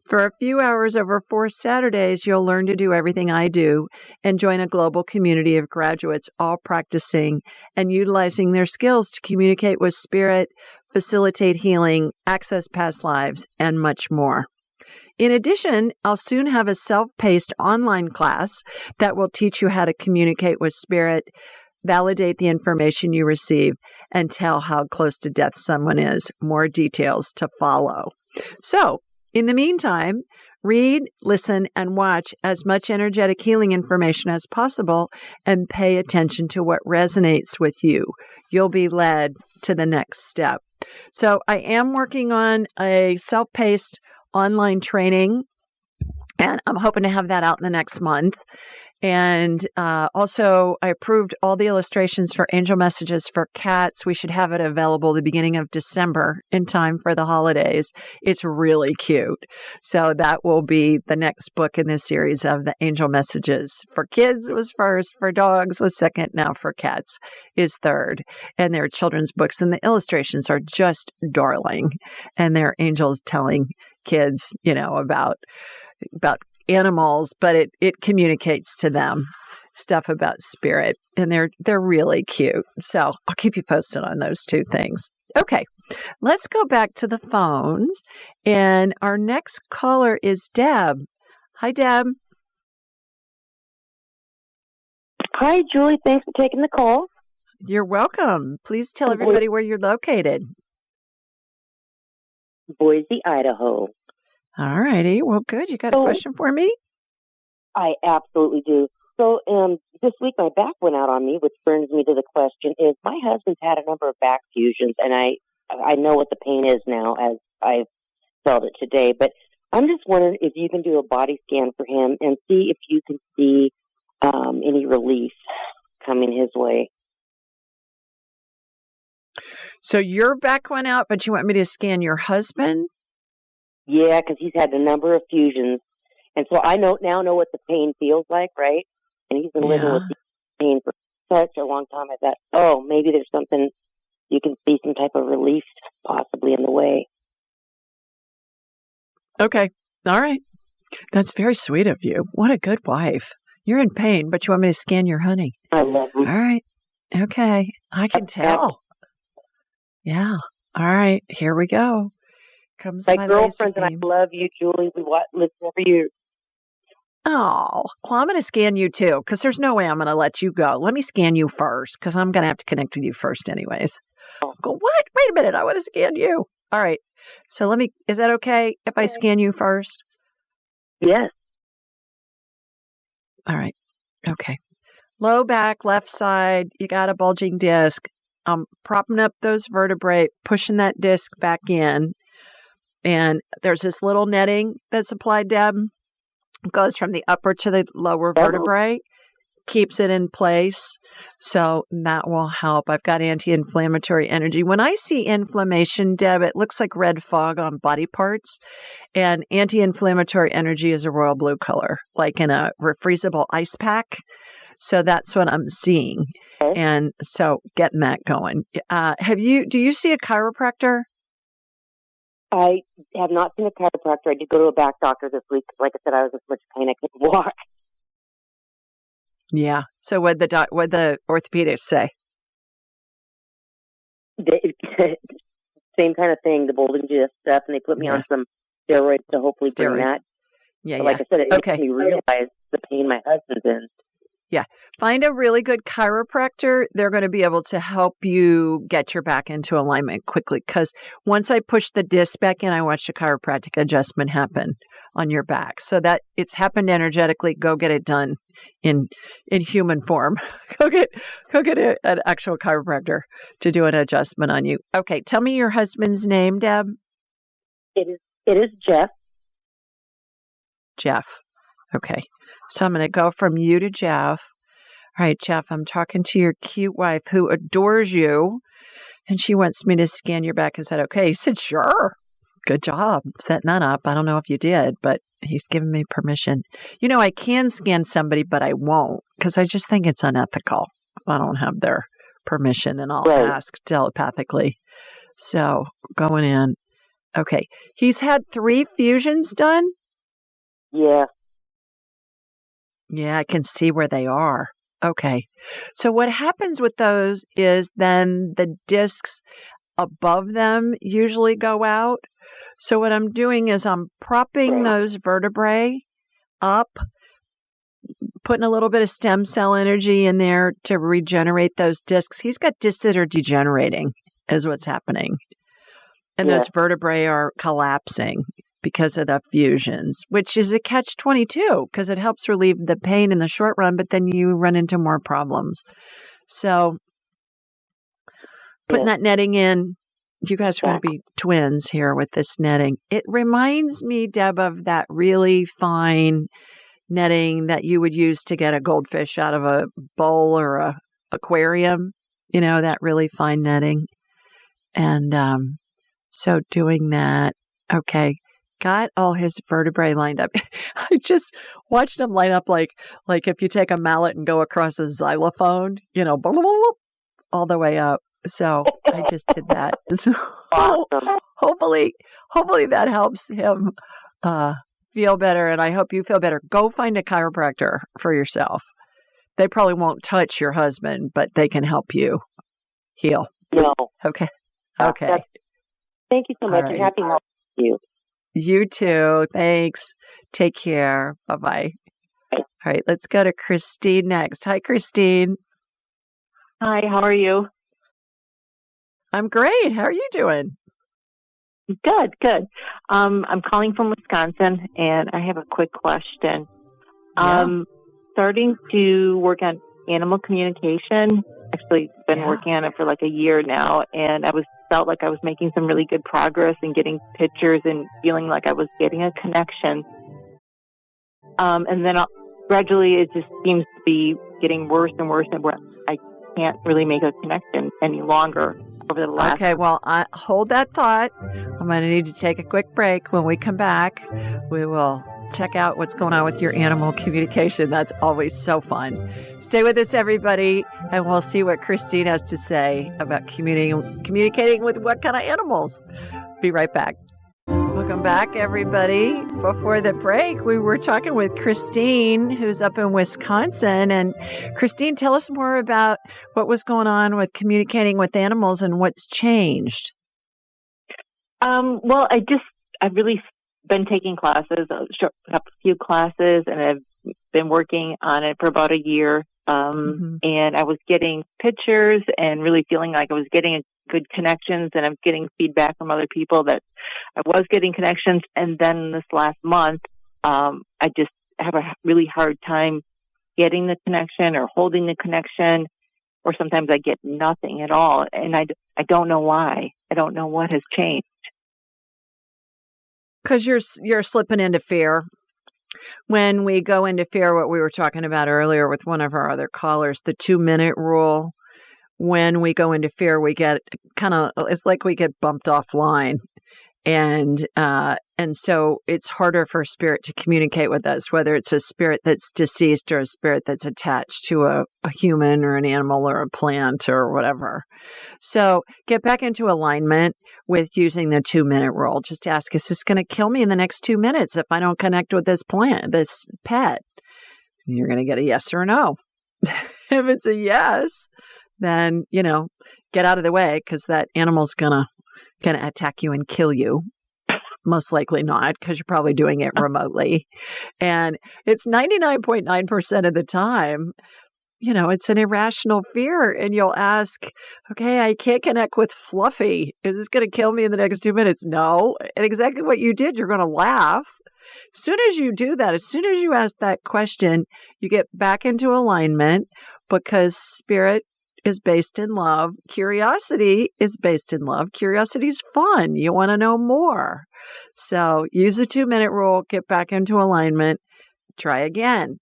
For a few hours over 4 Saturdays, you'll learn to do everything I do and join a global community of graduates all practicing and utilizing their skills to communicate with spirit, facilitate healing, access past lives, and much more. In addition, I'll soon have a self-paced online class that will teach you how to communicate with spirit, validate the information you receive, and tell how close to death someone is. More details to follow. So, in the meantime, read, listen, and watch as much energetic healing information as possible and pay attention to what resonates with you. You'll be led to the next step. So, I am working on a self-paced online training, and I'm hoping to have that out in the next month. And also, I approved all the illustrations for Angel Messages for Cats. We should have it available the beginning of December in time for the holidays. It's really cute. So that will be the next book in this series of the Angel Messages. For kids was first, for dogs was second, now for cats is third. And they're children's books, and the illustrations are just darling. And they're angels telling kids, about animals, but it communicates to them stuff about spirit, and they're really cute. So I'll keep you posted on those two things. Okay, let's go back to the phones, and our next caller is Deb. Hi, Deb. Hi, Julie. Thanks for taking the call. You're welcome. Please tell everybody where you're located. Boise, Idaho. All righty. Well, good. You got a question for me? I absolutely do. So this week my back went out on me, which brings me to the question is my husband's had a number of back fusions, and I know what the pain is now as I've felt it today, but I'm just wondering if you can do a body scan for him and see if you can see any relief coming his way. So your back went out, but you want me to scan your husband? Yeah, because he's had a number of fusions. And so I now know what the pain feels like, right? And he's been living with the pain for such a long time. I thought, maybe there's something, you can see some type of relief possibly in the way. Okay. All right. That's very sweet of you. What a good wife. You're in pain, but you want me to scan your honey. I love him. All right. Okay. I can tell. Yeah. All right. Here we go. Comes my girlfriends, and I love you, Julie. We listen for you. Oh, well, I'm going to scan you too, because there's no way I'm going to let you go. Let me scan you first, because I'm going to have to connect with you first anyways. Go, what? Wait a minute. I want to scan you. All right. So is that okay if I scan you first? Yes. All right. Okay. Low back, left side, you got a bulging disc. I'm propping up those vertebrae, pushing that disc back in. And there's this little netting that's applied, Deb. It goes from the upper to the lower vertebrae, keeps it in place. So that will help. I've got anti-inflammatory energy. When I see inflammation, Deb, it looks like red fog on body parts. And anti-inflammatory energy is a royal blue color, like in a refreezable ice pack. So that's what I'm seeing. Okay. And so getting that going. Do you see a chiropractor? I have not seen a chiropractor. I did go to a back doctor this week. Like I said, I was in so much pain I couldn't walk. Yeah. So what the orthopedics say? Same kind of thing, the bulging disc stuff, and they put me on some steroids to hopefully bring that. Yeah, but like I said, it makes me realize the pain my husband's in. Yeah. Find a really good chiropractor. They're going to be able to help you get your back into alignment quickly. Because once I push the disc back in, I watched a chiropractic adjustment happen on your back. So that it's happened energetically. Go get it done in human form. Go get an actual chiropractor to do an adjustment on you. Okay. Tell me your husband's name, Deb. It is Jeff. Jeff. Okay. So I'm going to go from you to Jeff. All right, Jeff, I'm talking to your cute wife who adores you, and she wants me to scan your back. Is that okay? He said, sure. Good job setting that up. I don't know if you did, but he's given me permission. You know, I can scan somebody, but I won't because I just think it's unethical if I don't have their permission, and I'll ask telepathically. So going in. Okay. He's had 3 fusions done? Yeah. Yeah, I can see where they are. Okay. So what happens with those is then the discs above them usually go out. So what I'm doing is I'm propping those vertebrae up, putting a little bit of stem cell energy in there to regenerate those discs. He's got discs that are degenerating is what's happening. And those vertebrae are collapsing because of the fusions, which is a catch-22 because it helps relieve the pain in the short run, but then you run into more problems. So putting that netting in, you guys are going to be twins here with this netting. It reminds me, Deb, of that really fine netting that you would use to get a goldfish out of a bowl or a aquarium, you know, that really fine netting. And so doing that, okay. Got all his vertebrae lined up. I just watched him line up like if you take a mallet and go across a xylophone, you know, all the way up. So I just did that. So hopefully that helps him feel better, and I hope you feel better. Go find a chiropractor for yourself They probably won't touch your husband, but they can help you heal. No. Okay. Okay. Thank you so much, and happy holidays to you. You too. Thanks. Take care. Bye-bye. All right, let's go to Christine next. Hi, Christine. Hi, how are you? I'm great. How are you doing? Good. I'm calling from Wisconsin, and I have a quick question. Yeah. Starting to work on animal communication. Actually, been working on it for like a year now, and felt like I was making some really good progress and getting pictures and feeling like I was getting a connection. And then gradually, it just seems to be getting worse and worse, and where I can't really make a connection any longer over the last. Okay, well, hold that thought. I'm going to need to take a quick break. When we come back, we will check out what's going on with your animal communication. That's always so fun. Stay with us, everybody, and we'll see what Christine has to say about communicating with what kind of animals. Be right back. Welcome back, everybody. Before the break, we were talking with Christine, who's up in Wisconsin. And Christine, tell us more about what was going on with communicating with animals and what's changed. Well, I've really been taking classes, a few classes, and I've been working on it for about a year. And I was getting pictures and really feeling like I was getting good connections, and I'm getting feedback from other people that I was getting connections. And then this last month, I just have a really hard time getting the connection or holding the connection, or sometimes I get nothing at all. And I don't know why. I don't know what has changed. Because you're slipping into fear. When we go into fear, what we were talking about earlier with one of our other callers, the 2-minute rule. When we go into fear, we get it's like we get bumped offline. And so it's harder for spirit to communicate with us, whether it's a spirit that's deceased or a spirit that's attached to a human or an animal or a plant or whatever. So get back into alignment with using the 2-minute rule. Just ask, is this going to kill me in the next 2 minutes if I don't connect with this pet? You're going to get a yes or a no. If it's a yes, then, get out of the way, because that animal's going to attack you and kill you. Most likely not, because you're probably doing it remotely. And it's 99.9% of the time, it's an irrational fear. And you'll ask, okay, I can't connect with Fluffy. Is this going to kill me in the next 2 minutes? No. And exactly what you did, you're going to laugh. As soon as you do that, as soon as you ask that question, you get back into alignment, because spirit is based in love. Curiosity is based in love. Curiosity is fun. You want to know more. So use the 2-minute rule, get back into alignment, try again.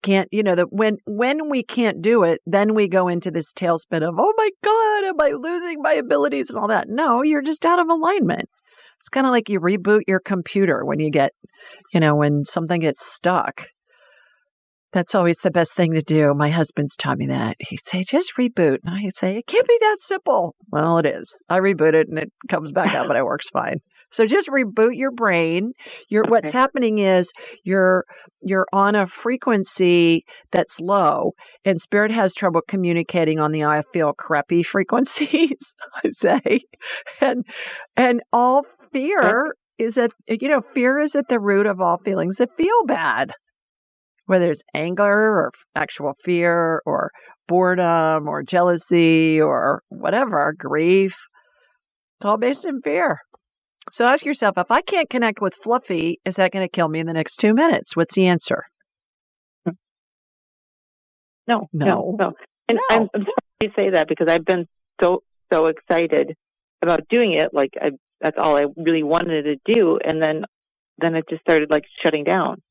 When we can't do it, then we go into this tailspin of, oh my God, am I losing my abilities and all that? No, you're just out of alignment. It's kind of like you reboot your computer when you get, when something gets stuck. That's always the best thing to do. My husband's taught me that. He'd say, just reboot. And I say, it can't be that simple. Well, it is. I reboot it and it comes back up and it works fine. So just reboot your brain. What's happening is you're on a frequency that's low, and spirit has trouble communicating on the I feel crappy frequencies, I say. And all fear is at the root of all feelings that feel bad. Whether it's anger or actual fear or boredom or jealousy or whatever, grief, it's all based in fear. So ask yourself, if I can't connect with Fluffy, is that going to kill me in the next 2 minutes? What's the answer? No. And no. I'm sorry you say that, because I've been so excited about doing it. Like that's all I really wanted to do. And then it just started like shutting down.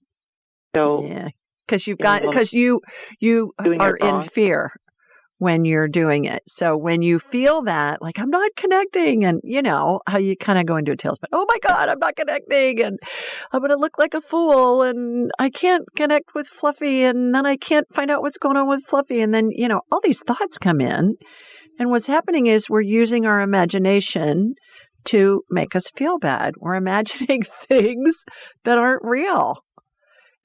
So yeah. Because you are in fear when you're doing it. So when you feel that, like, I'm not connecting, and how you kind of go into a tailspin. Oh my God, I'm not connecting, and I'm going to look like a fool, and I can't connect with Fluffy, and then I can't find out what's going on with Fluffy. And then, all these thoughts come in. And what's happening is we're using our imagination to make us feel bad. We're imagining things that aren't real.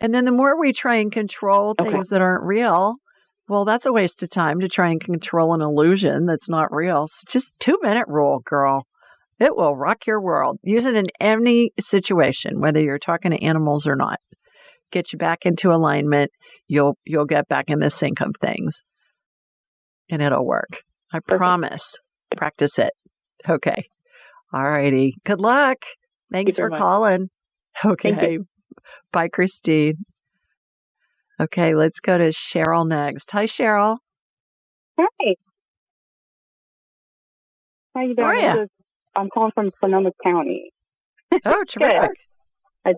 And then the more we try and control things that aren't real, well, that's a waste of time to try and control an illusion that's not real. So just 2-minute rule, girl. It will rock your world. Use it in any situation, whether you're talking to animals or not. Get you back into alignment. You'll get back in the sync of things. And it'll work. I promise. Practice it. Okay. All righty. Good luck. Thanks for calling. Okay. Bye, Christine. Okay, let's go to Cheryl next. Hi, Cheryl. Hey. How you doing? How are you? I'm calling from Sonoma County. Oh, terrific. I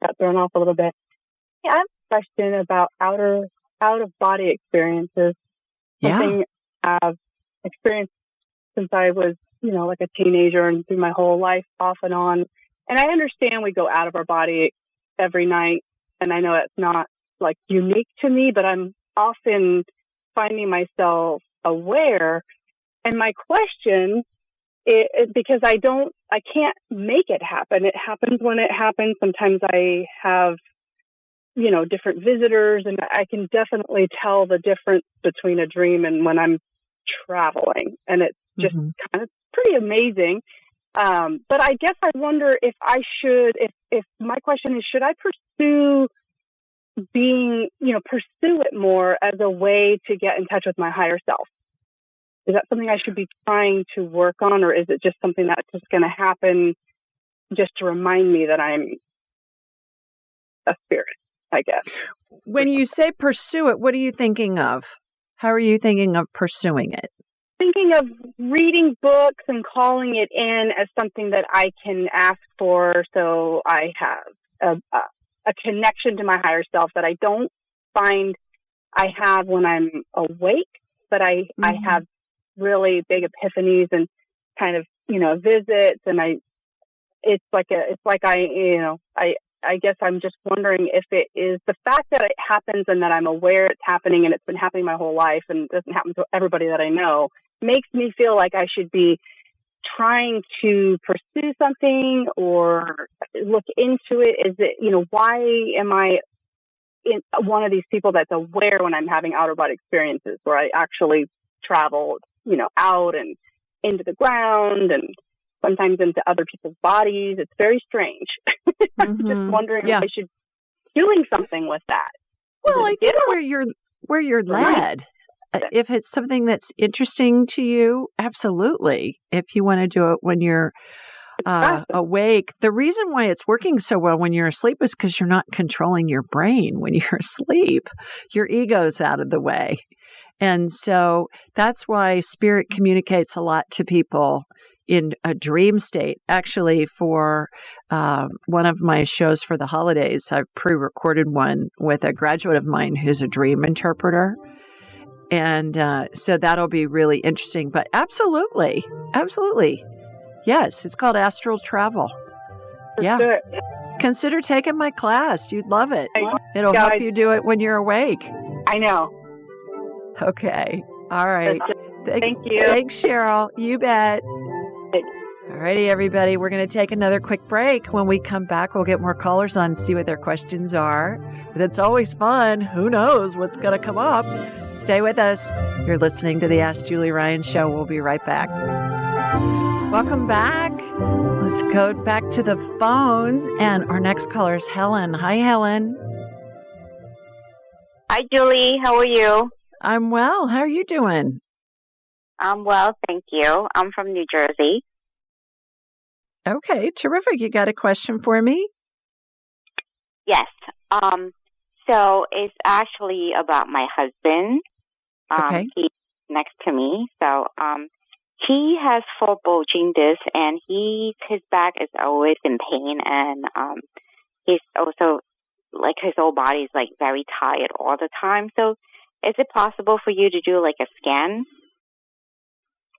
got thrown off a little bit. Yeah, I have a question about out of body experiences. Something I've experienced since I was, like a teenager and through my whole life off and on. And I understand we go out of our body every night, and I know it's not like unique to me, but I'm often finding myself aware. And my question is because I can't make it happen. It happens when it happens. Sometimes I have, different visitors, and I can definitely tell the difference between a dream and when I'm traveling. And it's just kind of pretty amazing. But I guess I wonder if I should, if my question is, should I pursue it more as a way to get in touch with my higher self? Is that something I should be trying to work on, or is it just something that's just going to happen just to remind me that I'm a spirit, I guess? When you say pursue it, what are you thinking of? How are you thinking of pursuing it? Thinking of reading books and calling it in as something that I can ask for, so I have a connection to my higher self that I don't find I have when I'm awake, but I have really big epiphanies and kind of, visits, and I guess I'm just wondering if it is the fact that it happens and that I'm aware it's happening, and it's been happening my whole life and it doesn't happen to everybody that I know, makes me feel like I should be trying to pursue something or look into it. Is it, why am I in one of these people that's aware when I'm having outer body experiences where I actually travel, out and into the ground and sometimes into other people's bodies? It's very strange. I'm just wondering if I should be doing something with that. Well, I think where you're led. If it's something that's interesting to you, absolutely. If you want to do it when you're awake. The reason why it's working so well when you're asleep is because you're not controlling your brain when you're asleep. Your ego's out of the way. And so that's why spirit communicates a lot to people in a dream state. Actually, for one of my shows for the holidays, I've pre-recorded one with a graduate of mine who's a dream interpreter. And so that'll be really interesting. But absolutely. Yes, it's called astral travel. Yeah. Consider taking my class. You'd love it. It'll help you do it when you're awake. I know. Okay. All right. Thank you. Thanks, Cheryl. You bet. All righty, everybody. We're going to take another quick break. When we come back, we'll get more callers on and see what their questions are. But it's always fun. Who knows what's going to come up? Stay with us. You're listening to the Ask Julie Ryan Show. We'll be right back. Welcome back. Let's go back to the phones. And our next caller is Helen. Hi, Helen. Hi, Julie. How are you? I'm well. How are you doing? I'm well, thank you. I'm from New Jersey. Okay, terrific. You got a question for me? Yes. So it's actually about my husband. Okay. He's next to me. So he has full bulging disc, and his back is always in pain, and he's also like his whole body is like very tired all the time. So is it possible for you to do like a scan?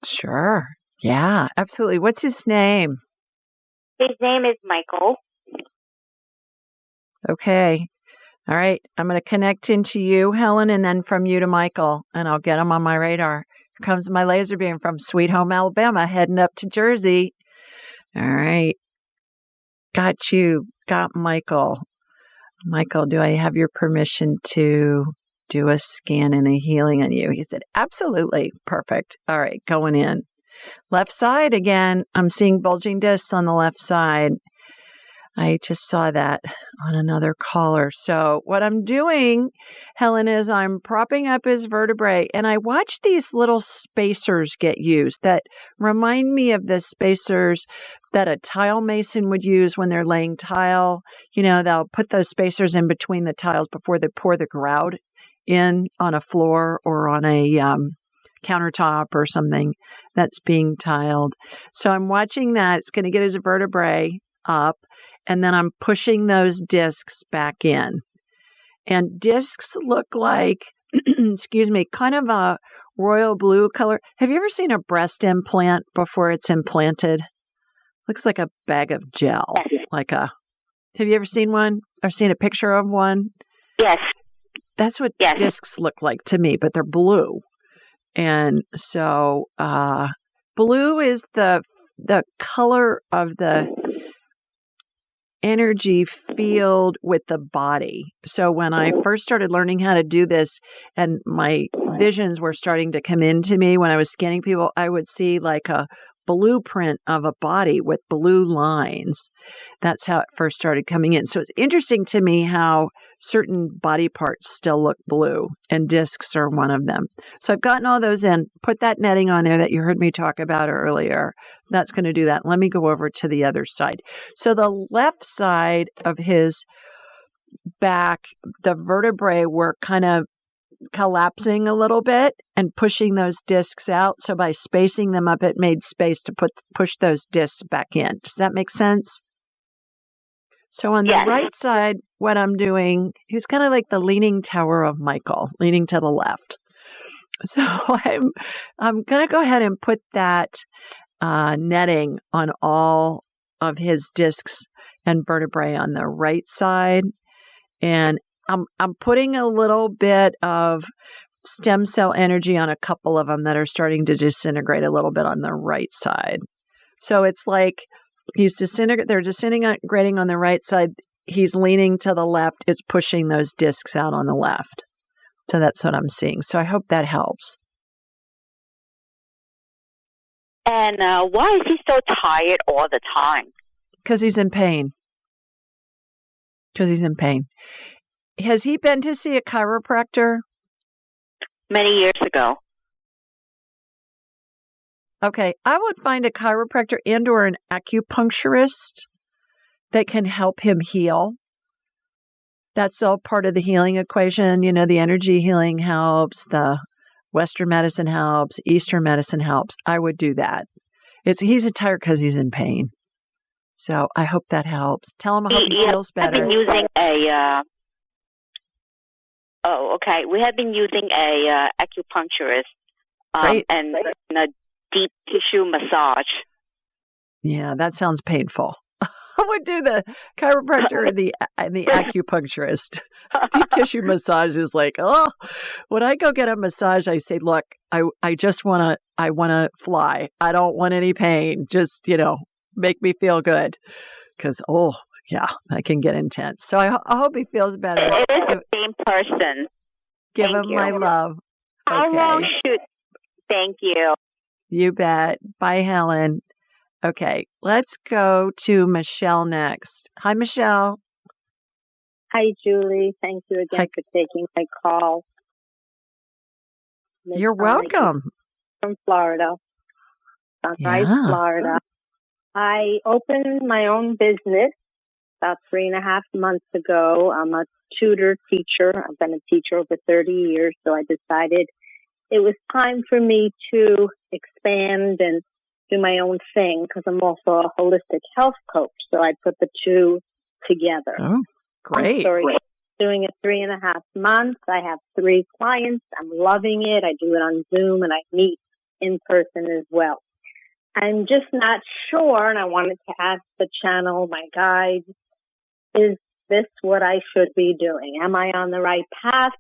Sure. Yeah, absolutely. What's his name? His name is Michael. Okay. All right. I'm going to connect into you, Helen, and then from you to Michael, and I'll get him on my radar. Here comes my laser beam from Sweet Home, Alabama, heading up to Jersey. All right. Got you. Got Michael. Michael, do I have your permission to do a scan and a healing on you? He said, absolutely. Perfect. All right, going in. Left side again. I'm seeing bulging discs on the left side. I just saw that on another caller. So what I'm doing, Helen, is I'm propping up his vertebrae, and I watch these little spacers get used that remind me of the spacers that a tile mason would use when they're laying tile. You know, they'll put those spacers in between the tiles before they pour the grout in on a floor or on a countertop or something that's being tiled. So I'm watching that. It's going to get his vertebrae up. And then I'm pushing those discs back in. And discs look like, excuse me, kind of a royal blue color. Have you ever seen a breast implant before it's implanted? Looks like a bag of gel. Have you ever seen one or seen a picture of one? Yes. That's what discs look like to me, but they're blue. And so blue is the color of the energy field with the body. So when I first started learning how to do this and my visions were starting to come into me when I was scanning people, I would see like a blueprint of a body with blue lines. That's how it first started coming in. So it's interesting to me how certain body parts still look blue, and discs are one of them. So I've gotten all those in, put that netting on there that you heard me talk about earlier. That's going to do that. Let me go over to the other side. So the left side of his back, the vertebrae were kind of collapsing a little bit and pushing those discs out. So by spacing them up, it made space to push those discs back in. Does that make sense? So on the right side, what I'm doing, he's kind of like the leaning tower of Michael, leaning to the left. So I'm going to go ahead and put that netting on all of his discs and vertebrae on the right side. And I'm putting a little bit of stem cell energy on a couple of them that are starting to disintegrate a little bit on the right side. So it's like they're disintegrating on the right side. He's leaning to the left. It's pushing those discs out on the left. So that's what I'm seeing. So I hope that helps. And why is he so tired all the time? Because he's in pain. Has he been to see a chiropractor? Many years ago. Okay, I would find a chiropractor and or an acupuncturist that can help him heal. That's all part of the healing equation. You know, the energy healing helps, the Western medicine helps, Eastern medicine helps. I would do that. He's tired because he's in pain. So I hope that helps. Tell him I hope he feels better. I've been using we have been using a acupuncturist and a deep tissue massage. Yeah, that sounds painful. I would do the chiropractor and the acupuncturist. Deep tissue massage is like, oh, when I go get a massage, I say, look, I want to fly. I don't want any pain. Just, make me feel good. Because, that can get intense. So I hope he feels better. It is the same person. Give him my love. Okay. Oh, shoot. Thank you. You bet. Bye, Helen. Okay, let's go to Michelle next. Hi, Michelle. Hi, Julie. Thank you again for taking my call. You're welcome. From Florida. Sunrise, Florida. I opened my own business about 3.5 months ago. I'm a tutor teacher. I've been a teacher over 30 years, so I decided it was time for me to expand and do my own thing because I'm also a holistic health coach. So I put the two together. Oh, great. Doing it 3.5 months. I have 3 clients. I'm loving it. I do it on Zoom and I meet in person as well. I'm just not sure, and I wanted to ask the channel, my guide, is this what I should be doing? Am I on the right path?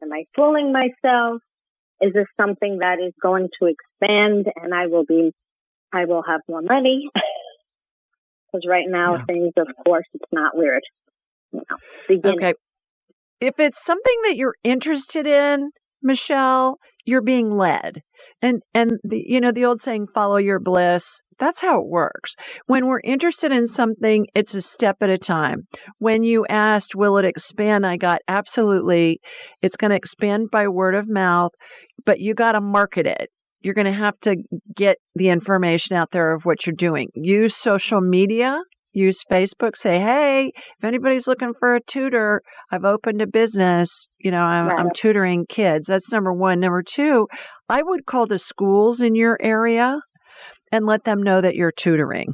Am I fooling myself? Is this something that is going to expand and I will have more money? Because right now things, of course, it's not weird. beginning. Okay. If it's something that you're interested in, Michelle, you're being led. And the old saying, follow your bliss, that's how it works. When we're interested in something, it's a step at a time. When you asked, will it expand? I got absolutely. It's going to expand by word of mouth, but you got to market it. You're going to have to get the information out there of what you're doing. Use social media. Use Facebook, say, hey, if anybody's looking for a tutor, I've opened a business, I'm tutoring kids. That's number one. Number two, I would call the schools in your area and let them know that you're tutoring,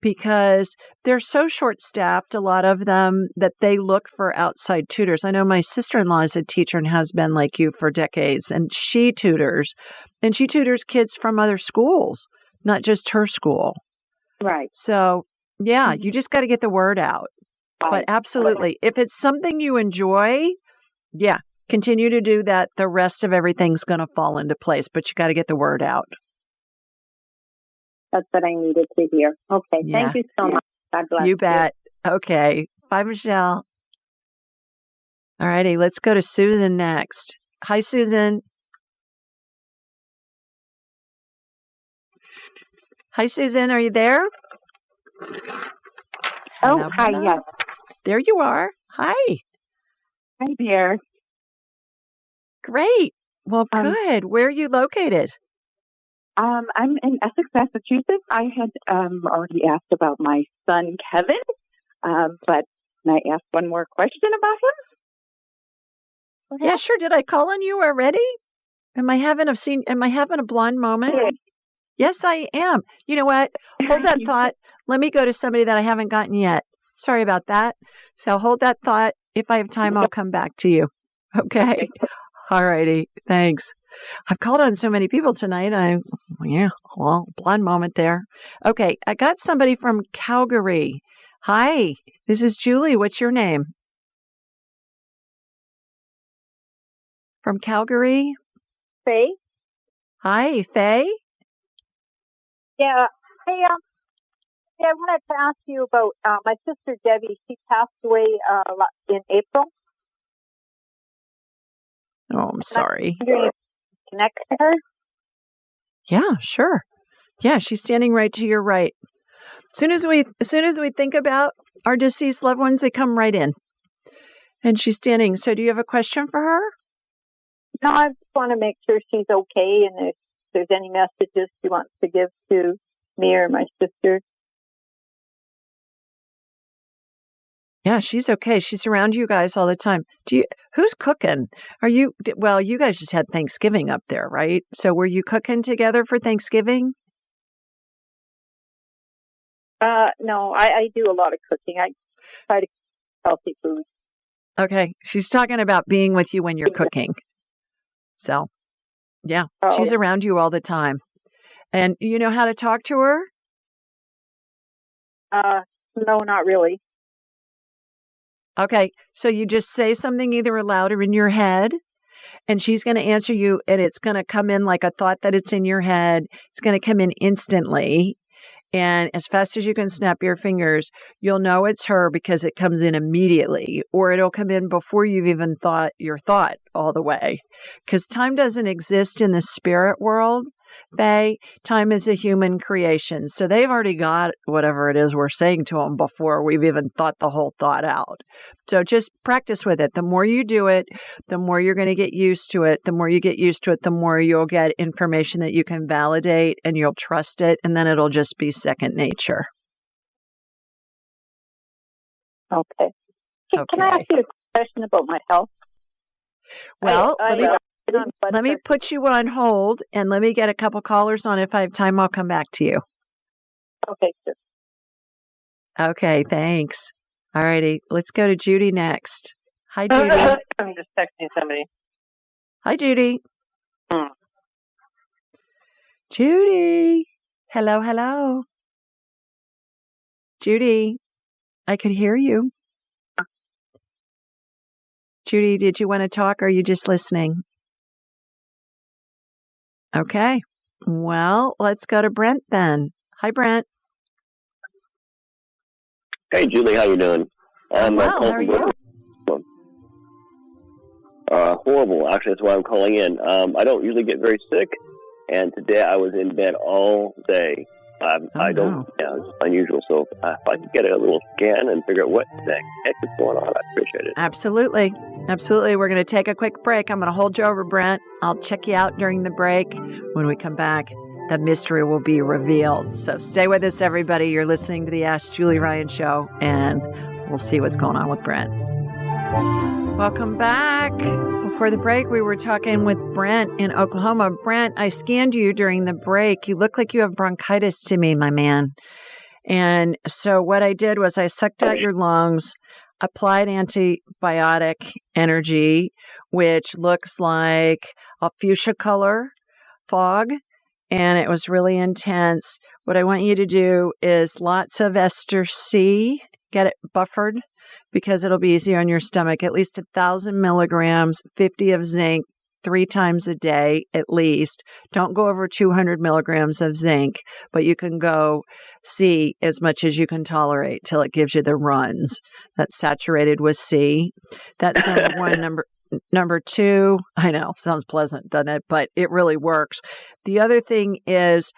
because they're so short-staffed, a lot of them, that they look for outside tutors. I know my sister-in-law is a teacher and has been like you for decades, and she tutors kids from other schools, not just her school. Right. So, yeah, you just got to get the word out. But absolutely, if it's something you enjoy, continue to do that. The rest of everything's going to fall into place, but you got to get the word out. That's what I needed to hear. Okay, thank you so much. God bless you. You bet. Okay. Bye, Michelle. All righty, let's go to Susan next. Hi, Susan. Hi, Susan. Are you there? Oh, hi, yes. There you are. Hi. Hi, dear. Great. Well, good. Where are you located? I'm in Essex, Massachusetts. I had already asked about my son, Kevin, but can I ask one more question about him? Yeah, sure. Did I call on you already? Am I having a blonde moment? Yeah. Yes, I am. You know what? Hold that thought. Let me go to somebody that I haven't gotten yet. Sorry about that. So hold that thought. If I have time, I'll come back to you. Okay. All righty. Thanks. I've called on so many people tonight. Blonde moment there. Okay. I got somebody from Calgary. Hi, this is Julie. What's your name? From Calgary? Faye. Hi, Faye. Yeah. Hey, I wanted to ask you about my sister Debbie. She passed away in April. Oh, I'm sorry. Connect to her? Yeah, sure. Yeah, she's standing right to your right. As soon as we think about our deceased loved ones, they come right in. And she's standing. So do you have a question for her? No, I just want to make sure she's okay, and if there's any messages she wants to give to me or my sister. Yeah, she's okay. She's around you guys all the time. Who's cooking? You guys just had Thanksgiving up there, right? So were you cooking together for Thanksgiving? No, I do a lot of cooking. I try to cook healthy food. Okay. She's talking about being with you when you're cooking. So, yeah, she's around you all the time. And you know how to talk to her? No, not really. Okay, so you just say something either aloud or in your head, and she's going to answer you, and it's going to come in like a thought that it's in your head. It's going to come in instantly, and as fast as you can snap your fingers, you'll know it's her because it comes in immediately, or it'll come in before you've even thought your thought all the way. Because time doesn't exist in the spirit world. Time is a human creation. So they've already got whatever it is we're saying to them before we've even thought the whole thought out. So just practice with it. The more you do it, the more you're going to get used to it. The more you get used to it, the more you'll get information that you can validate and you'll trust it. And then it'll just be second nature. Okay. Can I ask you a question about my health? Well, let me put you on hold and let me get a couple callers on. If I have time, I'll come back to you. Okay, sure. Okay, thanks. All righty. Let's go to Judy next. Hi, Judy. I'm just texting somebody. Hi, Judy. Judy. Hello, hello. Judy, I could hear you. Judy, did you want to talk or are you just listening? Okay. Well, let's go to Brent then. Hi, Brent. Hey, Julie, how you doing? Well, how are you? Horrible. Actually, that's why I'm calling in. I don't usually get very sick, and today I was in bed all day. I don't. Yeah, it's unusual. So if I could get a little scan and figure out what the heck is going on, I'd appreciate it. Absolutely. Absolutely. We're going to take a quick break. I'm going to hold you over, Brent. I'll check you out during the break. When we come back, the mystery will be revealed. So stay with us, everybody. You're listening to the Ask Julie Ryan Show, and we'll see what's going on with Brent. Welcome back. Before the break, we were talking with Brent in Oklahoma. Brent, I scanned you during the break. You look like you have bronchitis to me, my man. And so what I did was I sucked out your lungs, applied antibiotic energy, which looks like a fuchsia color fog, and it was really intense. What I want you to do is lots of ester C, get it buffered, because it'll be easier on your stomach. At least 1,000 milligrams, 50 of zinc, 3 times a day at least. Don't go over 200 milligrams of zinc, but you can go C as much as you can tolerate till it gives you the runs. That's saturated with C. That's number one. Number 2, I know, sounds pleasant, doesn't it? But it really works. The other thing is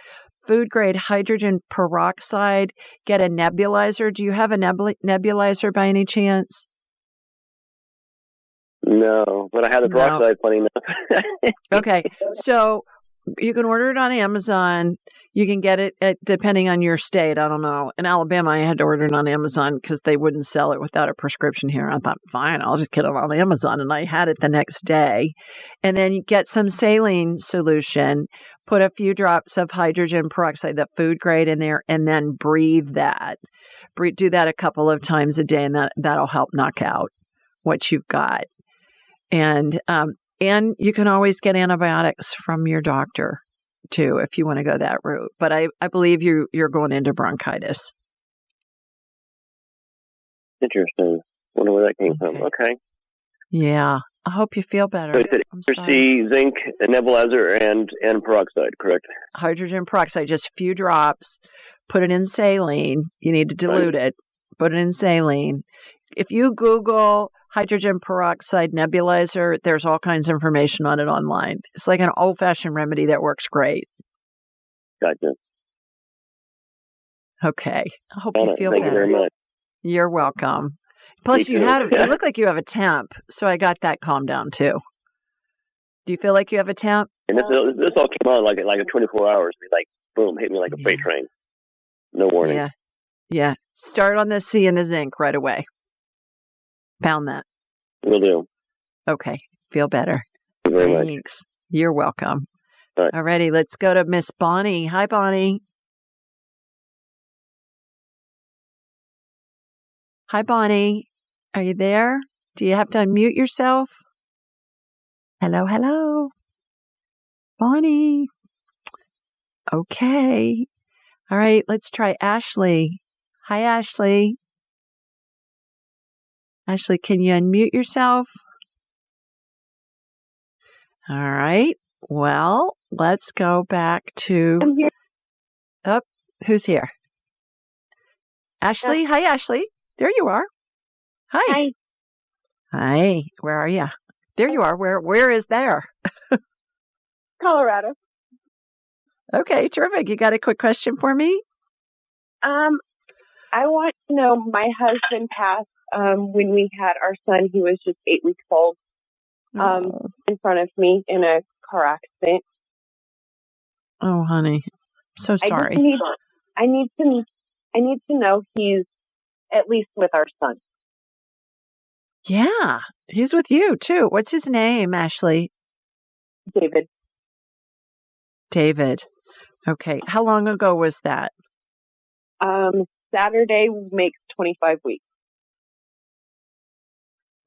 food grade hydrogen peroxide. Get a nebulizer. Do you have a nebulizer by any chance? No, but I have the peroxide, funny enough. Okay, so you can order it on Amazon. You can get it depending on your state. I don't know. In Alabama, I had to order it on Amazon because they wouldn't sell it without a prescription here. I thought, fine, I'll just get it on Amazon. And I had it the next day. And then you get some saline solution, put a few drops of hydrogen peroxide, the food grade, in there, and then breathe that. Do that a couple of times a day, and that'll help knock out what you've got. And you can always get antibiotics from your doctor, too, if you want to go that route. But I believe you're going into bronchitis. Interesting. Wonder where that came from. Okay. Yeah. I hope you feel better. So you said C, zinc, a nebulizer, and peroxide, correct? Hydrogen peroxide, just a few drops. Put it in saline. You need to dilute it. Put it in saline. If you Google hydrogen peroxide nebulizer, there's all kinds of information on it online. It's like an old-fashioned remedy that works great. Gotcha. Okay. I hope you feel better. Thank you very much. You're welcome. Plus, you look like you have a temp, so I got that calmed down too. Do you feel like you have a temp? And this all came on like 24 hours. Like, boom, hit me like a freight train. No warning. Yeah. Start on the C and the zinc right away. Pound that. Will do. Okay. Feel better. Thank you very much. Thanks. You're welcome. All right. Alrighty, let's go to Miss Bonnie. Hi, Bonnie. Hi, Bonnie. Are you there? Do you have to unmute yourself? Hello. Bonnie. Okay. All right, let's try Ashley. Hi, Ashley. Ashley, can you unmute yourself? All right. Well, let's go back to... I'm here. Oh, who's here? Ashley? Hi, Ashley. There you are. Hi. Hi. Where are you? There you are. Where is there? Colorado. Okay, terrific. You got a quick question for me? I want to know, my husband passed when we had our son. He was just 8 weeks old, in front of me in a car accident. Oh, honey. I'm so sorry. I need to know he's at least with our son. Yeah, he's with you too. What's his name, Ashley? David. Okay. How long ago was that? Saturday makes 25 weeks.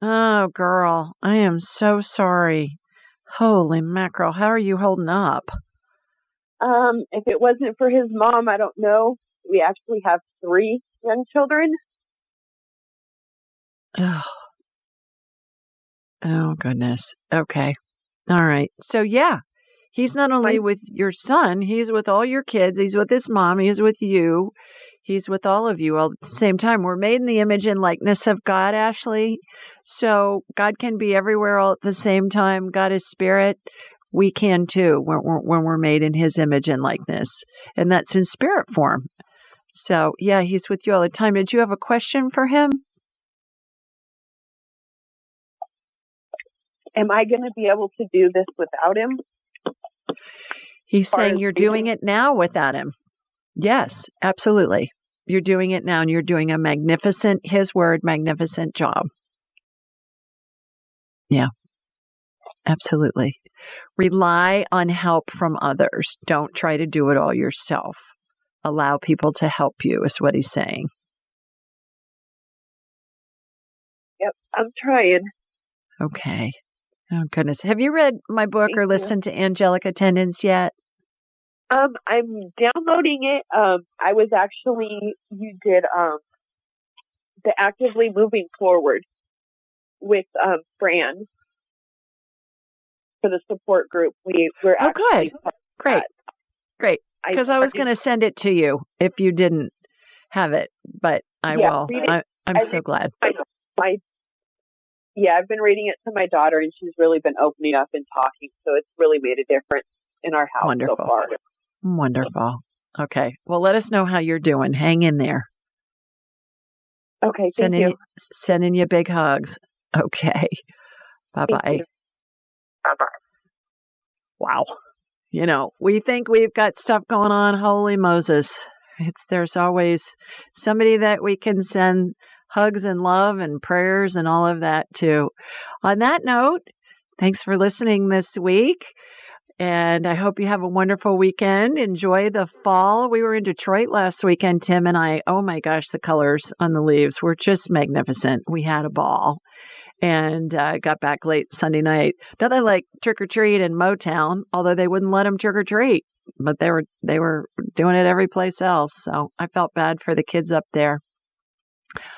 Oh, girl. I am so sorry. Holy mackerel. How are you holding up? If it wasn't for his mom, I don't know. We actually have 3 young children. Oh, goodness. Okay. All right. So, yeah, he's not only with your son, he's with all your kids. He's with his mom. He's with you. He's with all of you all at the same time. We're made in the image and likeness of God, Ashley. So God can be everywhere all at the same time. God is spirit. We can too when we're made in his image and likeness. And that's in spirit form. So, yeah, he's with you all the time. Did you have a question for him? Am I going to be able to do this without him? He's saying you're doing it now without him. Yes, absolutely. You're doing it now, and you're doing a magnificent, his word, magnificent job. Yeah, absolutely. Rely on help from others. Don't try to do it all yourself. Allow people to help you, is what he's saying. Yep, I'm trying. Okay. Oh, goodness. Have you read my book or listened to Angelic Attendants yet? I'm downloading it. I was actually, you did the Actively Moving Forward with Fran for the support group. We're good. Great. Great. Because I was going to send it to you if you didn't have it, but I will. I'm so glad. I've been reading it to my daughter, and she's really been opening up and talking, so it's really made a difference in our house so far. Wonderful. Okay. Well, let us know how you're doing. Hang in there. Okay, thank you. Sending you big hugs. Okay. Bye-bye. Bye-bye. Wow. We think we've got stuff going on. Holy Moses. There's always somebody that we can send hugs and love and prayers and all of that to. On that note, thanks for listening this week. And I hope you have a wonderful weekend. Enjoy the fall. We were in Detroit last weekend, Tim and I. Oh my gosh, the colors on the leaves were just magnificent. We had a ball. And got back late Sunday night. Then I like trick or treat in Motown, although they wouldn't let them trick or treat, but they were doing it every place else. So I felt bad for the kids up there.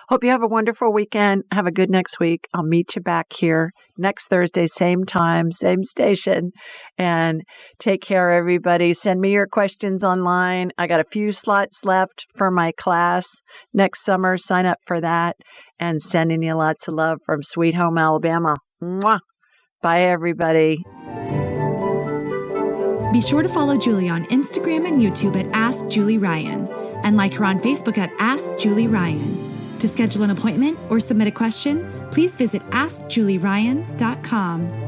Hope you have a wonderful weekend. Have a good next week. I'll meet you back here next Thursday, same time, same station. And take care, everybody. Send me your questions online. I got a few slots left for my class next summer. Sign up for that. And sending you lots of love from Sweet Home, Alabama. Mwah. Bye, everybody. Be sure to follow Julie on Instagram and YouTube at Ask Julie Ryan and like her on Facebook at Ask Julie Ryan. To schedule an appointment or submit a question, please visit AskJulieRyan.com.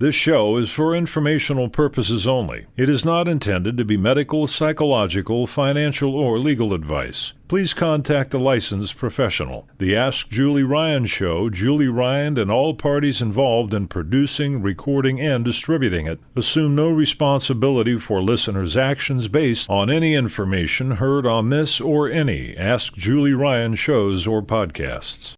This show is for informational purposes only. It is not intended to be medical, psychological, financial, or legal advice. Please contact a licensed professional. The Ask Julie Ryan Show, Julie Ryan and all parties involved in producing, recording, and distributing it assume no responsibility for listeners' actions based on any information heard on this or any Ask Julie Ryan shows or podcasts.